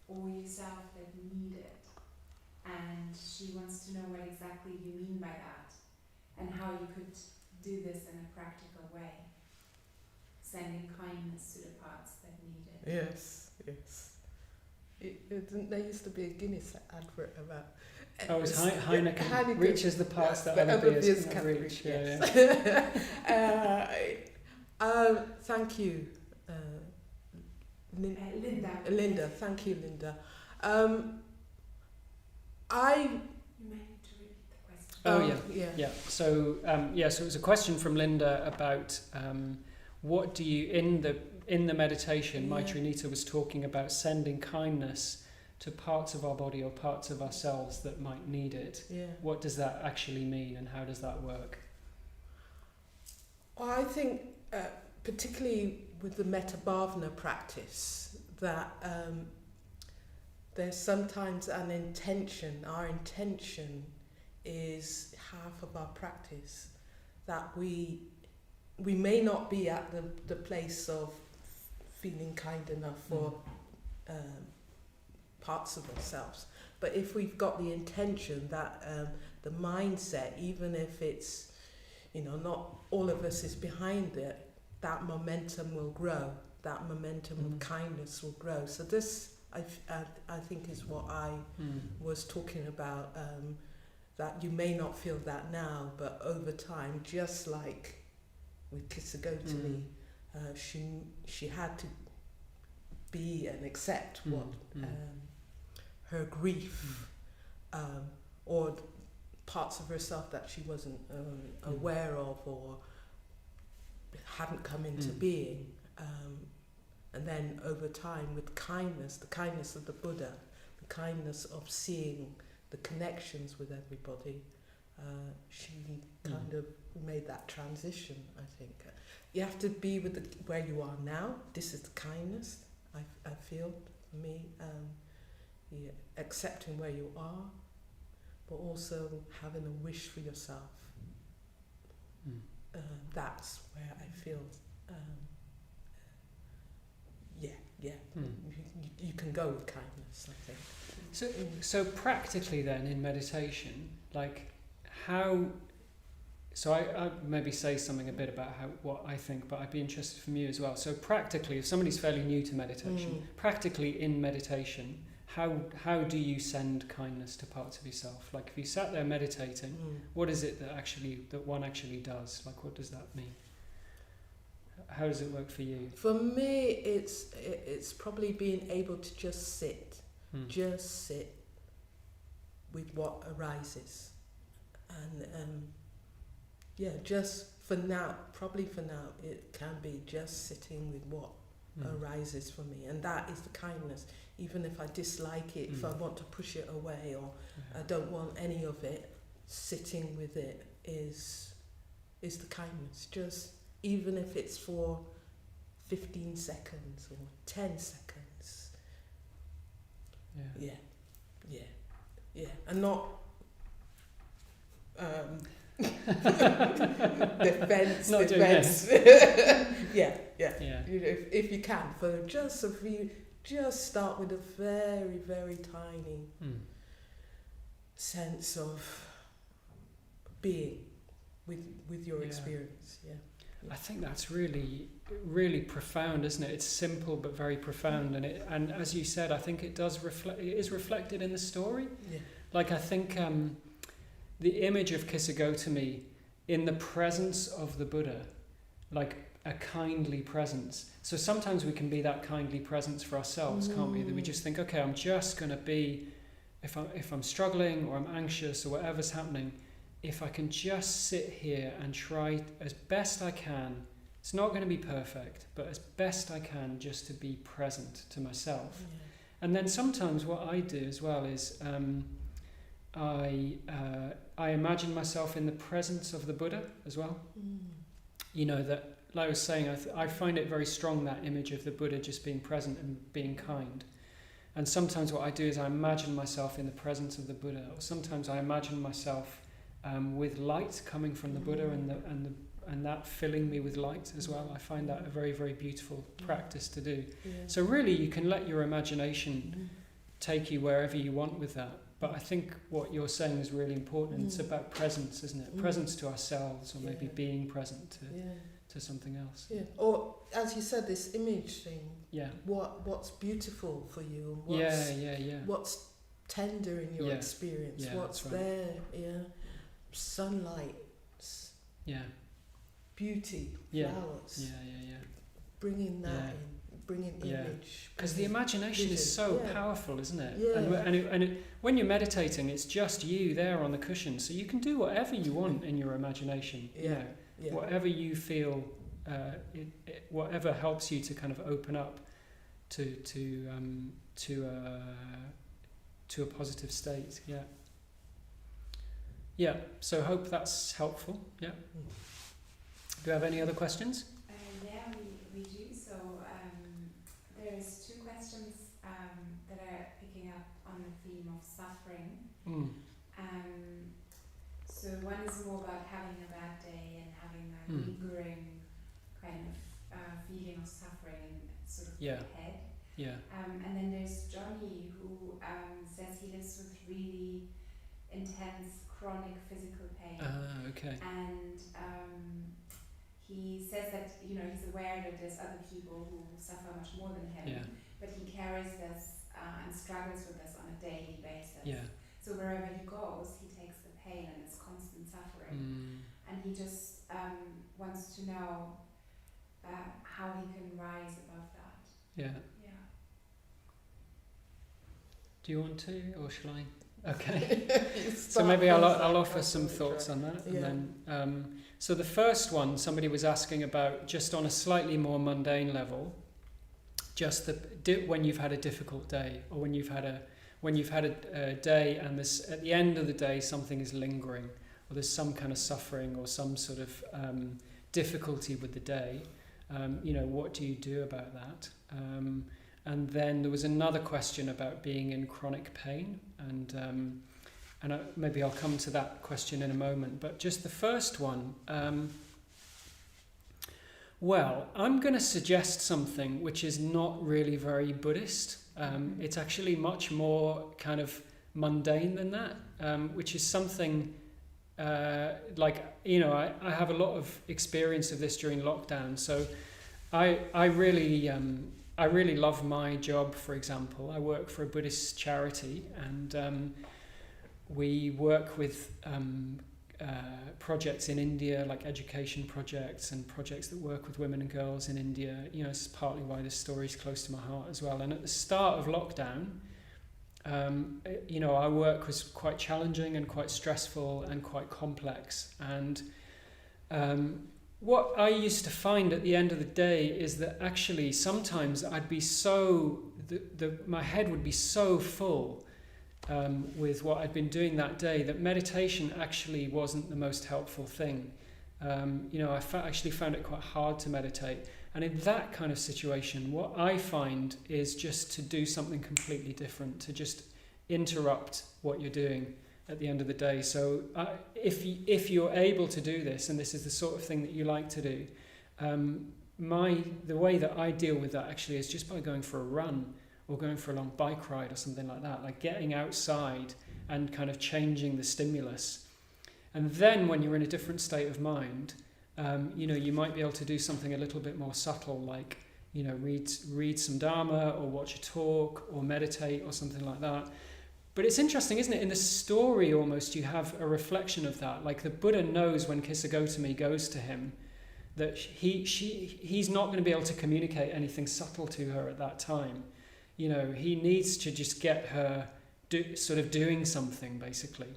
or yourself that need it. And she wants to know what exactly you mean by that and how you could do this in a practical way. Sending kindness to the parts that need it. Yes. There used to be a Guinness advert about. It's Heineken reaches the parts that other beers can't reach. Yes. Thank you, Linda. Thank you, Linda. You might need to repeat the question. So it was a question from Linda about what do you in the meditation. Maitrinita was talking about sending kindness to parts of our body or parts of ourselves that might need it. Yeah. What does that actually mean, and how does that work? Well, I think particularly with the Metta Bhavana practice, that there's sometimes an intention. Our intention is half of our practice. That we may not be at the place of feeling kind enough for parts of ourselves, but if we've got the intention, that the mindset, even if it's not all of us is behind it, that momentum will grow. That momentum of kindness will grow. So this, I think, is what I was talking about. That you may not feel that now, but over time, just like with Kisa Gotami, she had to be and accept what her grief or parts of herself that she wasn't aware of or hadn't come into being, and then over time with kindness, the kindness of the Buddha, the kindness of seeing the connections with everybody, she kind of made that transition. I think you have to be with where you are now. This is the kindness I feel for me, accepting where you are, but also having a wish for yourself. That's where I feel you can go with kindness, I think. So practically then in meditation, like how... So I maybe say something a bit about what I think, but I'd be interested from you as well. So practically, if somebody's fairly new to meditation, practically in meditation, how do you send kindness to parts of yourself? Like if you sat there meditating, what is it that one actually does? Like what does that mean? How does it work for you? For me, it's probably being able to just sit with what arises, and just for now, it can be just sitting with what arises for me, and that is the kindness. Even if I dislike it, if I want to push it away, or I don't want any of it, sitting with it is the kindness. Just even if it's for 15 seconds or 10 seconds. Yeah, and not defense. Yeah. If you can, for just a few, just start with a very, very tiny sense of being with your experience. I think that's really, really profound, isn't it? It's simple but very profound, and as you said, I think it does reflect. It is reflected in the story. Yeah. Like I think the image of Kisa Gotami in the presence of the Buddha, like a kindly presence. So sometimes we can be that kindly presence for ourselves, can't we? That we just think, okay, I'm just going to be, if I'm struggling or I'm anxious or whatever's happening, if I can just sit here and try as best I can, it's not going to be perfect, but as best I can just to be present to myself. Yeah. And then sometimes what I do as well is I imagine myself in the presence of the Buddha as well. You know, that, like I was saying, I find it very strong, that image of the Buddha just being present and being kind. And sometimes what I do is I imagine myself in the presence of the Buddha, or sometimes I imagine myself with light coming from the Buddha and that filling me with light as well. I find that a very, very beautiful practice to do. Yeah. So really you can let your imagination take you wherever you want with that. But I think what you're saying is really important. It's about presence, isn't it? Presence to ourselves, or maybe being present to something else. Yeah. Or as you said, this image thing. Yeah. What's beautiful for you? And what's tender in your experience? Yeah, what's there? Yeah. Sunlight. Yeah. Beauty. Flowers. Yeah. Bringing that in. Bringing image. Because the imagination is so powerful, isn't it? Yeah. And when you're meditating, it's just you there on the cushion, so you can do whatever you want in your imagination. Yeah. You know, whatever you feel, whatever helps you to kind of open up to a positive state. Yeah. Yeah. So hope that's helpful. Yeah. Do you have any other questions? We do. So there's two questions that are picking up on the theme of suffering. So one is more about having a bad day and having a lingering kind of feeling of suffering sort of in the head. Yeah. And then there's Johnny, who says he lives with really intense chronic physical pain. Okay. And he says that, you know, he's aware that there's other people who suffer much more than him, but he carries this and struggles with this on a daily basis. Yeah. So wherever he goes, he takes the pain and it's constant suffering. And he just wants to know how he can rise above that. Yeah. Yeah. Do you want to, or shall I? Okay. So maybe I'll offer some thoughts on that. Yeah. And then, so the first one, somebody was asking about, just on a slightly more mundane level, just when you've had a difficult day, or when you've had a day and this, at the end of the day something is lingering, or there's some kind of suffering or some sort of difficulty with the day. You know, what do you do about that? And then there was another question about being in chronic pain, and maybe I'll come to that question in a moment. But just the first one, Well, I'm going to suggest something which is not really very Buddhist. It's actually much more kind of mundane than that, which is something like, you know, I have a lot of experience of this during lockdown. So I really love my job, for example. I work for a Buddhist charity, and we work with projects in India, like education projects and projects that work with women and girls in India. You know, it's partly why this story is close to my heart as well. And at the start of lockdown, you know, our work was quite challenging and quite stressful and quite complex. And what I used to find at the end of the day is that actually sometimes I'd be my head would be so full with what I'd been doing that day that meditation actually wasn't the most helpful thing. You know, I actually found it quite hard to meditate. And in that kind of situation, what I find is just to do something completely different, to just interrupt what you're doing at the end of the day. So if you're able to do this, and this is the sort of thing that you like to do, the way that I deal with that actually is just by going for a run or going for a long bike ride or something like that, like getting outside and kind of changing the stimulus. And then when you're in a different state of mind, you know, you might be able to do something a little bit more subtle, like, you know, read some Dharma or watch a talk or meditate or something like that. But it's interesting, isn't it? In the story almost you have a reflection of that. Like the Buddha knows when Kisa Gotami goes to him that he's not going to be able to communicate anything subtle to her at that time. You know, he needs to just get her sort of doing something, basically.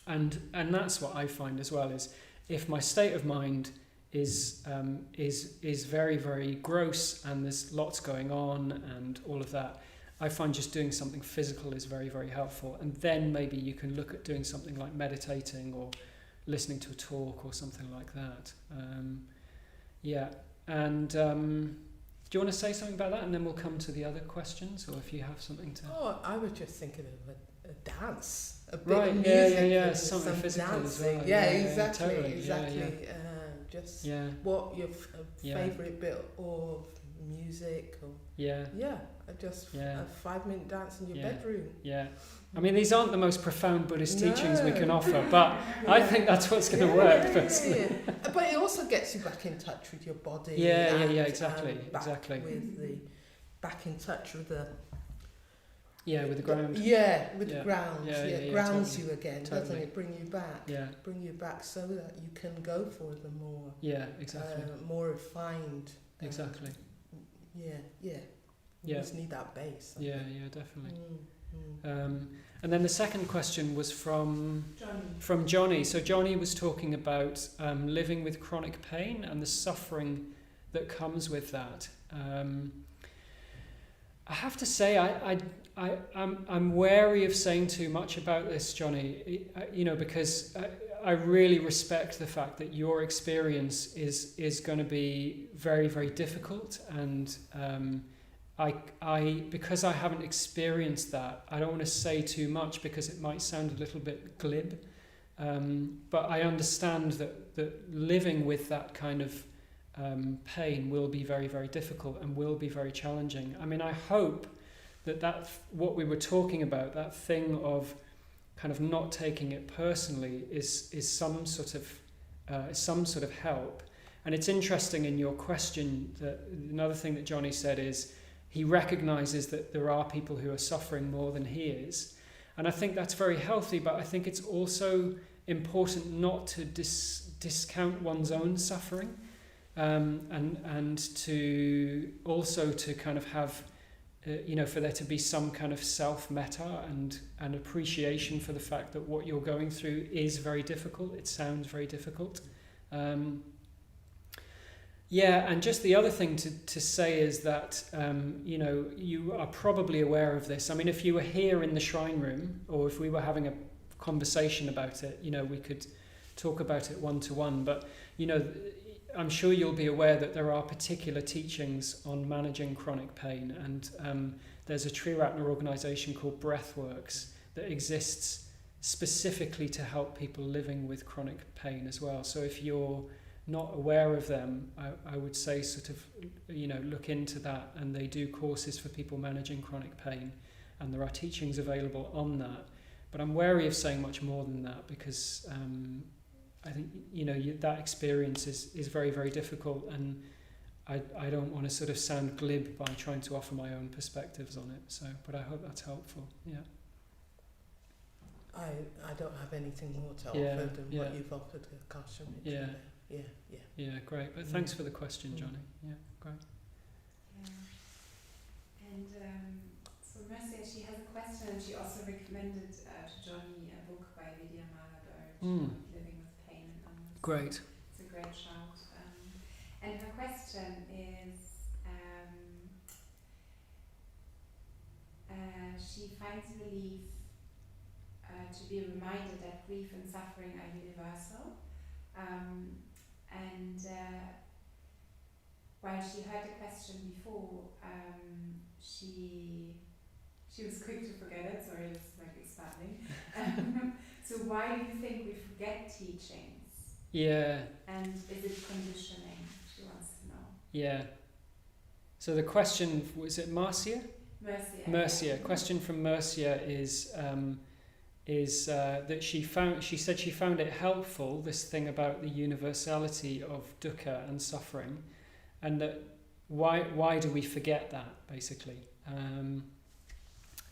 And that's what I find as well, is if my state of mind is very, very gross and there's lots going on and all of that, I find just doing something physical is very, very helpful. And then maybe you can look at doing something like meditating or listening to a talk or something like that. Do you want to say something about that, and then we'll come to the other questions, or if you have something to... Oh, I was just thinking of a dance, a bit right, of music, yeah, something physical dancing. as well. Yeah, Totally. exactly. Just what your favourite bit of music, or a 5-minute dance in your bedroom. Yeah. I mean, these aren't the most profound Buddhist teachings we can offer, but I think that's what's going to work, personally. Yeah. But it also gets you back in touch with your body. Exactly. Back in touch with the... Yeah, with the ground. The ground. Grounds totally. you again, doesn't it? Bring you back. Yeah. Bring you back so that you can go for the more... Yeah, exactly. More refined... exactly. You just need that base. Yeah, definitely. And then the second question was from Johnny. So Johnny was talking about living with chronic pain and the suffering that comes with that. I have to say, I'm wary of saying too much about this, Johnny. You know, because I really respect the fact that your experience is going to be very, very difficult, and because I haven't experienced that, I don't want to say too much because it might sound a little bit glib, but I understand that living with that kind of pain will be very, very difficult and will be very challenging. I mean, I hope that what we were talking about, that thing of kind of not taking it personally, is some sort of help. And it's interesting in your question that another thing that Johnny said is he recognizes that there are people who are suffering more than he is. And I think that's very healthy, but I think it's also important not to discount one's own suffering, and to also to kind of have, for there to be some kind of self-metta and appreciation for the fact that what you're going through is very difficult. It sounds very difficult. And just the other thing to say is that, you are probably aware of this. I mean, if you were here in the shrine room, or if we were having a conversation about it, we could talk about it one-to-one, but, I'm sure you'll be aware that there are particular teachings on managing chronic pain, and there's a Triratna organisation called Breathworks that exists specifically to help people living with chronic pain as well. So if you're not aware of them, I would say sort of, look into that. And they do courses for people managing chronic pain, and there are teachings available on that. But I'm wary of saying much more than that, because I think, that experience is very, very difficult, and I don't want to sort of sound glib by trying to offer my own perspectives on it. So, but I hope that's helpful. Yeah. I don't have anything more to offer than what you've offered, Akashamitra. Yeah, great. But thanks for the question, Johnny. Yeah, great. Yeah. And so Mercia, she has a question, and she also recommended to Johnny a book by Vidya Malabar, Living with Pain and Illness. Great. It's a great shout. And her question is, she finds relief to be reminded that grief and suffering are universal. And while she heard the question before, she was quick to forget it. Sorry, it's like expanding. So why do you think we forget teachings? Yeah. And is it conditioning? She wants to know. Yeah. So the question, was it Marcia? Mercia. Question from Mercia is that she said she found it helpful, this thing about the universality of dukkha and suffering, and that why do we forget that, basically,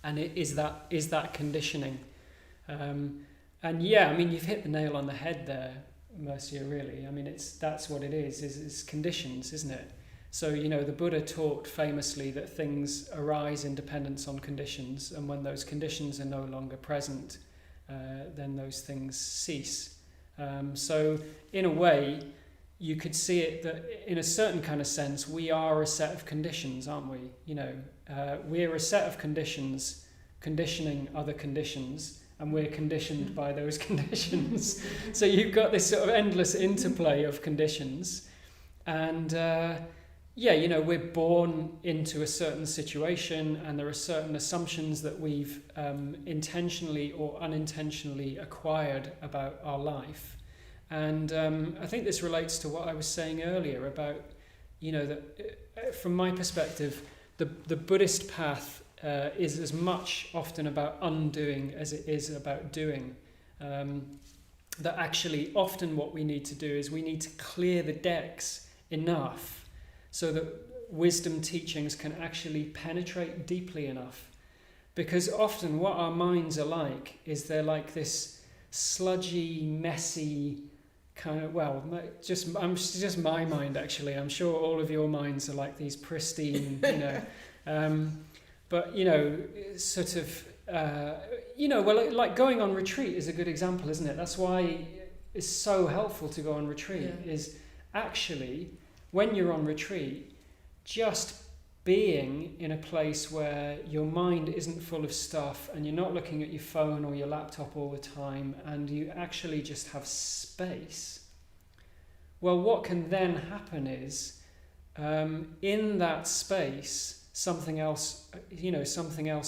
and is that conditioning, and yeah, I mean, you've hit the nail on the head there, Mercia, really. I mean, that's what it is conditions, isn't it? So, the Buddha taught famously that things arise in dependence on conditions, and when those conditions are no longer present, then those things cease. So, in a way, you could see it that in a certain kind of sense, we are a set of conditions, aren't we? We're a set of conditions conditioning other conditions, and we're conditioned by those conditions. So you've got this sort of endless interplay of conditions, and we're born into a certain situation, and there are certain assumptions that we've intentionally or unintentionally acquired about our life. And I think this relates to what I was saying earlier about, that from my perspective, the Buddhist path is as much often about undoing as it is about doing. That actually often what we need to do is we need to clear the decks enough so that wisdom teachings can actually penetrate deeply enough. Because often what our minds are like is they're like this sludgy, messy kind of, just my mind actually. I'm sure all of your minds are like these pristine, but sort of, like going on retreat is a good example, isn't it? That's why it's so helpful to go on retreat, is actually, when you're on retreat, just being in a place where your mind isn't full of stuff and you're not looking at your phone or your laptop all the time, and you actually just have space. Well, what can then happen is, in that space, something else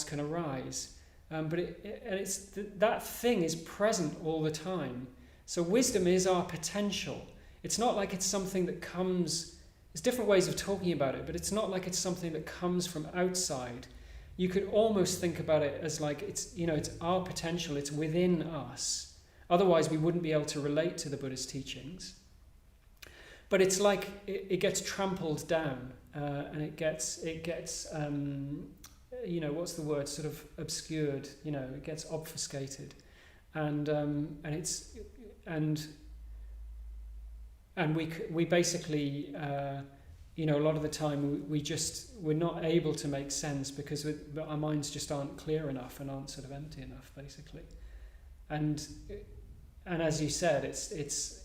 can arise. That thing is present all the time. So wisdom is our potential. It's not like it's something that comes. There's different ways of talking about it, but it's not like it's something that comes from outside. You could almost think about it as like it's our potential. It's within us. Otherwise, we wouldn't be able to relate to the Buddhist teachings. But it's like it gets trampled down, and it gets what's the word? Sort of obscured. It gets obfuscated, and we basically, a lot of the time we're not able to make sense because our minds just aren't clear enough and aren't sort of empty enough, basically. And as you said, it's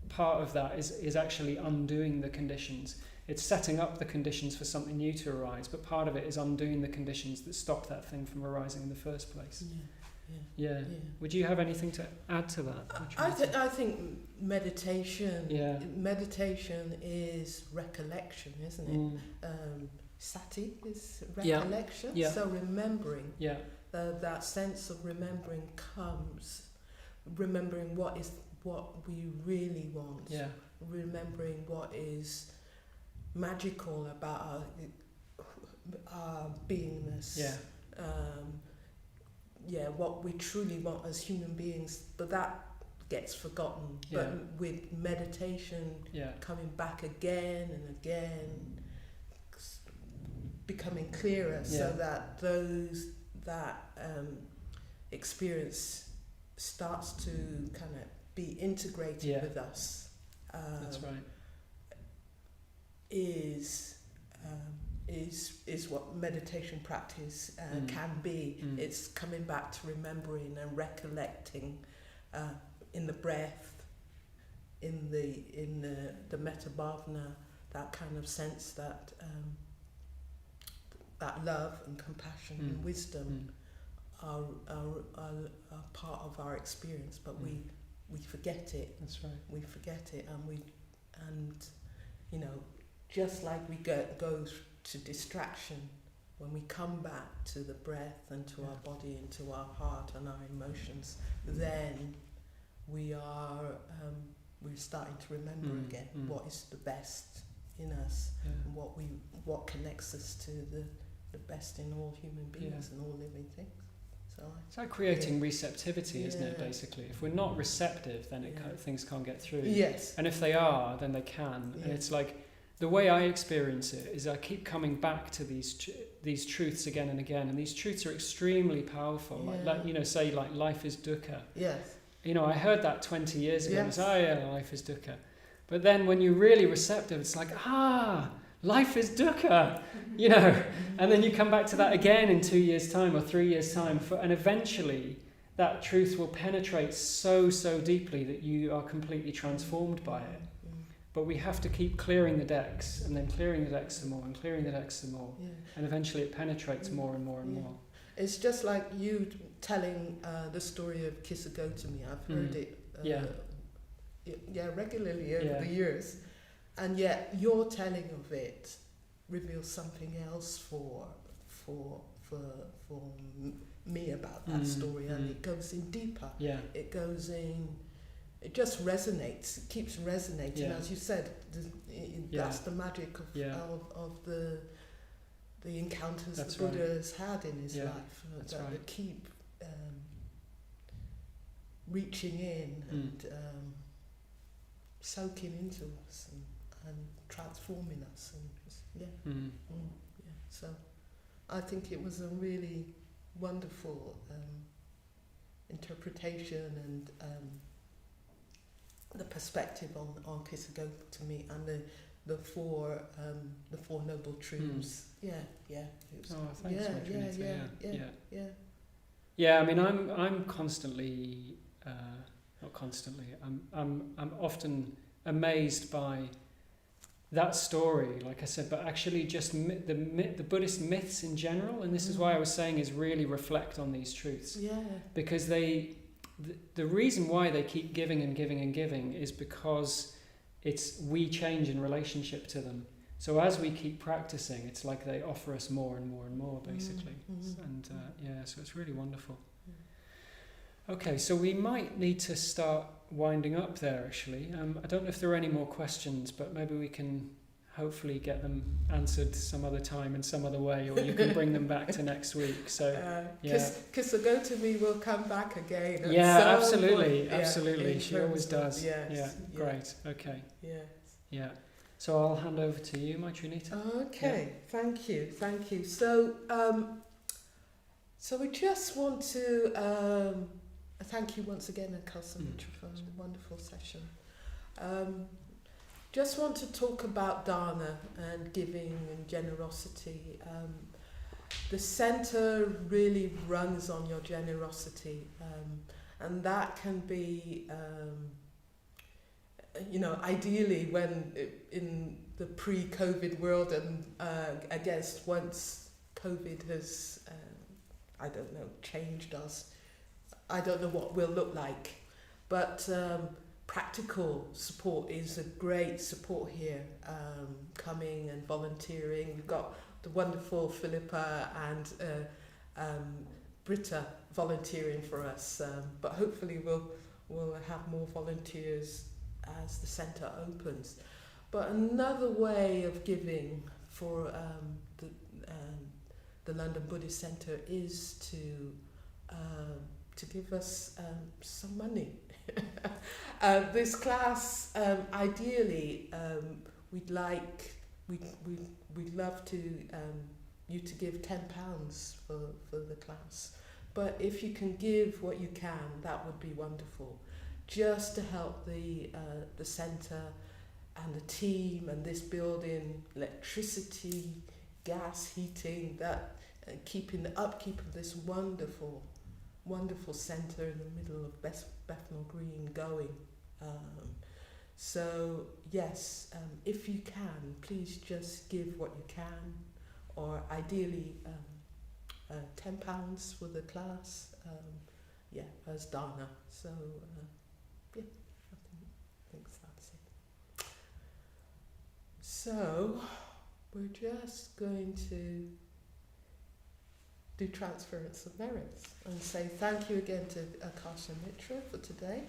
part of that is actually undoing the conditions. It's setting up the conditions for something new to arise, but part of it is undoing the conditions that stop that thing from arising in the first place. Yeah. Would you have anything to add to that? I think meditation. Yeah. Meditation is recollection, isn't it? Sati is recollection. Yeah. So remembering. Yeah. That sense of remembering comes. Remembering what is what we really want. Yeah. Remembering what is magical about our beingness. Yeah. What we truly want as human beings, but that gets forgotten. Yeah. But with meditation, coming back again and again, becoming clearer, so that that experience starts to kind of be integrated with us. That's right. Is what meditation practice can be. It's coming back to remembering and recollecting in the breath, in the metta bhavana, that kind of sense that that love and compassion and wisdom are part of our experience, but we forget it. That's right. We forget it, and you know, just like we go to distraction, when we come back to the breath and to our body and to our heart and our emotions, then we're starting to remember again what is the best in us, and what connects us to the best in all human beings and all living things. So it's like creating receptivity, isn't it, basically? If we're not receptive, then things can't get through. Yes. And if they are, then they can. Yeah. And it's like, the way I experience it is I keep coming back to these truths again and again, and these truths are extremely powerful. Like you know, say like life is dukkha. Yes. You know, I heard that 20 years ago. Yes. And life is dukkha. But then when you're really receptive, it's like, life is dukkha, you know. And then you come back to that again in 2 years' time or 3 years' time, and eventually that truth will penetrate so deeply that you are completely transformed by it. But we have to keep clearing the decks, and then clearing the decks some more, and clearing the decks some more. Yeah. And eventually it penetrates more and more and more. It's just like you telling the story of Kisa Gotami. I've heard it regularly over the years. And yet your telling of it reveals something else for me about that story, and it goes in deeper. Yeah. It goes in... It just resonates. It keeps resonating, as you said. That's the magic of the encounters that Buddha has had in his life. They keep reaching in and soaking into us and transforming us. And So I think it was a really wonderful interpretation and the perspective on Kisa Gotami and the four noble truths. Thanks, Yeah, I mean, I'm constantly, not constantly. I'm often amazed by that story, like I said, but actually just the Buddhist myths in general. And this is why I was saying is really reflect on these truths. Yeah. Because the reason why they keep giving and giving and giving is because we change in relationship to them. So as we keep practicing, it's like they offer us more and more and more, basically. And so it's really wonderful. Okay, so we might need to start winding up there, actually. I don't know if there are any more questions, but maybe we can hopefully get them answered some other time in some other way, or you can bring them back to next week. So Kisa Gotami will come back again. Absolutely. She always does. Great. Okay. Yes. Yeah. So I'll hand over to you, my Trinita. Okay. Thank you. So we just want to thank you once again, Akashamitra, for a wonderful session. Just want to talk about dana and giving and generosity. The centre really runs on your generosity, and that can be, ideally when in the pre-COVID world, and I guess once COVID has, changed us, I don't know what we'll look like, but practical support is a great support here, coming and volunteering. We've got the wonderful Philippa and Britta volunteering for us, but hopefully we'll we'll have more volunteers as the centre opens. But another way of giving for the London Buddhist Centre is to give us some money. This class, ideally, we'd love to you to give £10 for the class. But if you can give what you can, that would be wonderful, just to help the centre and the team and this building, electricity, gas, heating, that keeping the upkeep of this wonderful centre in the middle of Bethnal Green going. So yes, if you can, please just give what you can, or ideally £10 for the class, as dana. So I think that's it. So we're just going to do Transference of Merits and say thank you again to Akashamitra for today.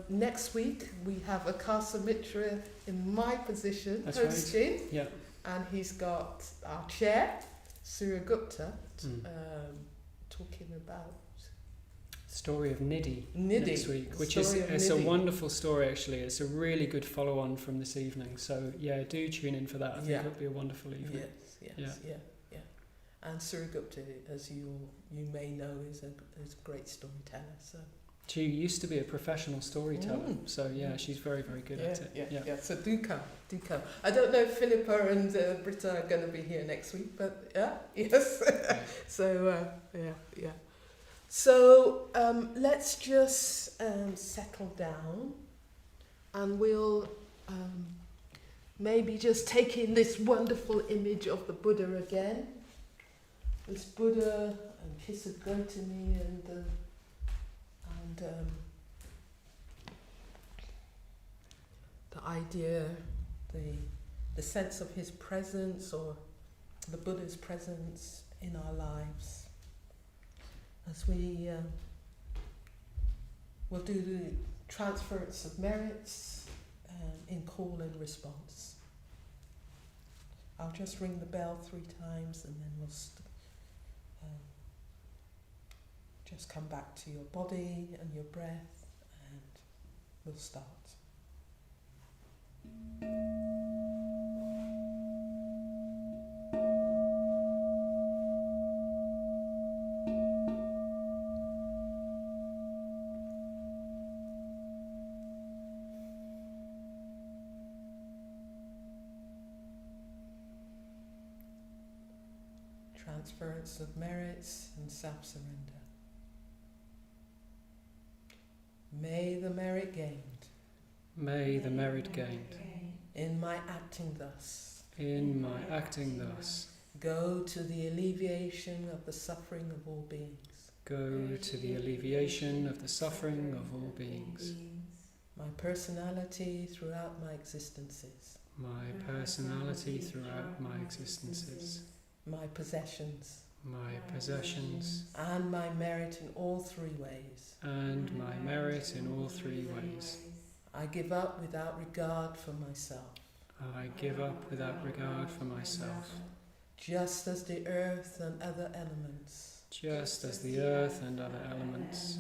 Next week we have Akashamitra in my position. That's hosting, right. Yeah. And he's got our chair, Kisa Gotami, talking about Story of Nidhi Nidhi next week, which Story is of it's a Nidhi. wonderful story actually. It's a really good follow on from this evening. So yeah, do tune in for that. I think it'll be a wonderful evening. Yes. And Suragupta, as you may know, is a great storyteller. So She used to be a professional storyteller, so yeah, she's very, very good at it. Yeah. So do come. I don't know if Philippa and Britta are going to be here next week, but yes. So yeah. So let's just settle down, and we'll maybe just take in this wonderful image of the Buddha again. This Buddha and Kisa Gotami and the idea, the sense of his presence, or the Buddha's presence in our lives, as we will do the Transference of Merits in call and response. I'll just ring the bell 3 times, and then we'll just come back to your body and your breath, and we'll start. Transference of merits and self-surrender. May the merit gained. May the merit gained. In my acting thus. In my acting thus. Go to the alleviation of the suffering of all beings. Go to the alleviation of the suffering of all beings. My personality throughout my existences. My personality throughout my existences. My possessions. My possessions. And my merit in all 3 ways. And my merit in all 3 ways. I give up without regard for myself. I give up without regard for myself. Just as the earth and other elements. Just as the earth and other elements.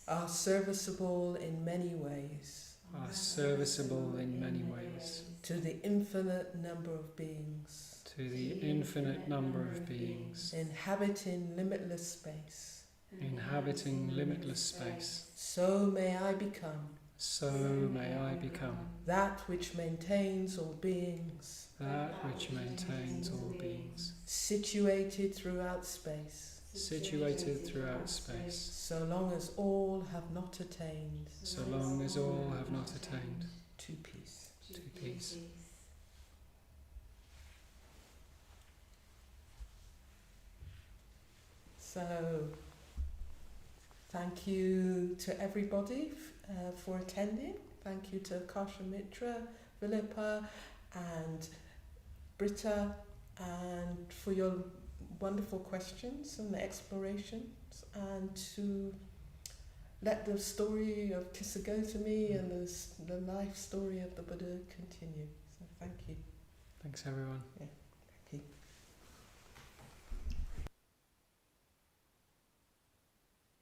Are serviceable in many ways. Are serviceable in many ways. To the infinite number of beings. To the infinite number of beings. Inhabiting limitless space. Inhabiting limitless space. So may I become. So may I become. That which maintains all beings. That which maintains all beings. Situated throughout space. Situated throughout space. So long as all have not attained. So long as all have not attained. To peace. To peace. So, thank you to everybody for attending. Thank you to Akashamitra, Philippa and Britta, and for your wonderful questions and the explorations, and to let the story of Kisa Gotami and the life story of the Buddha continue. So thank you. Thanks everyone. Yeah.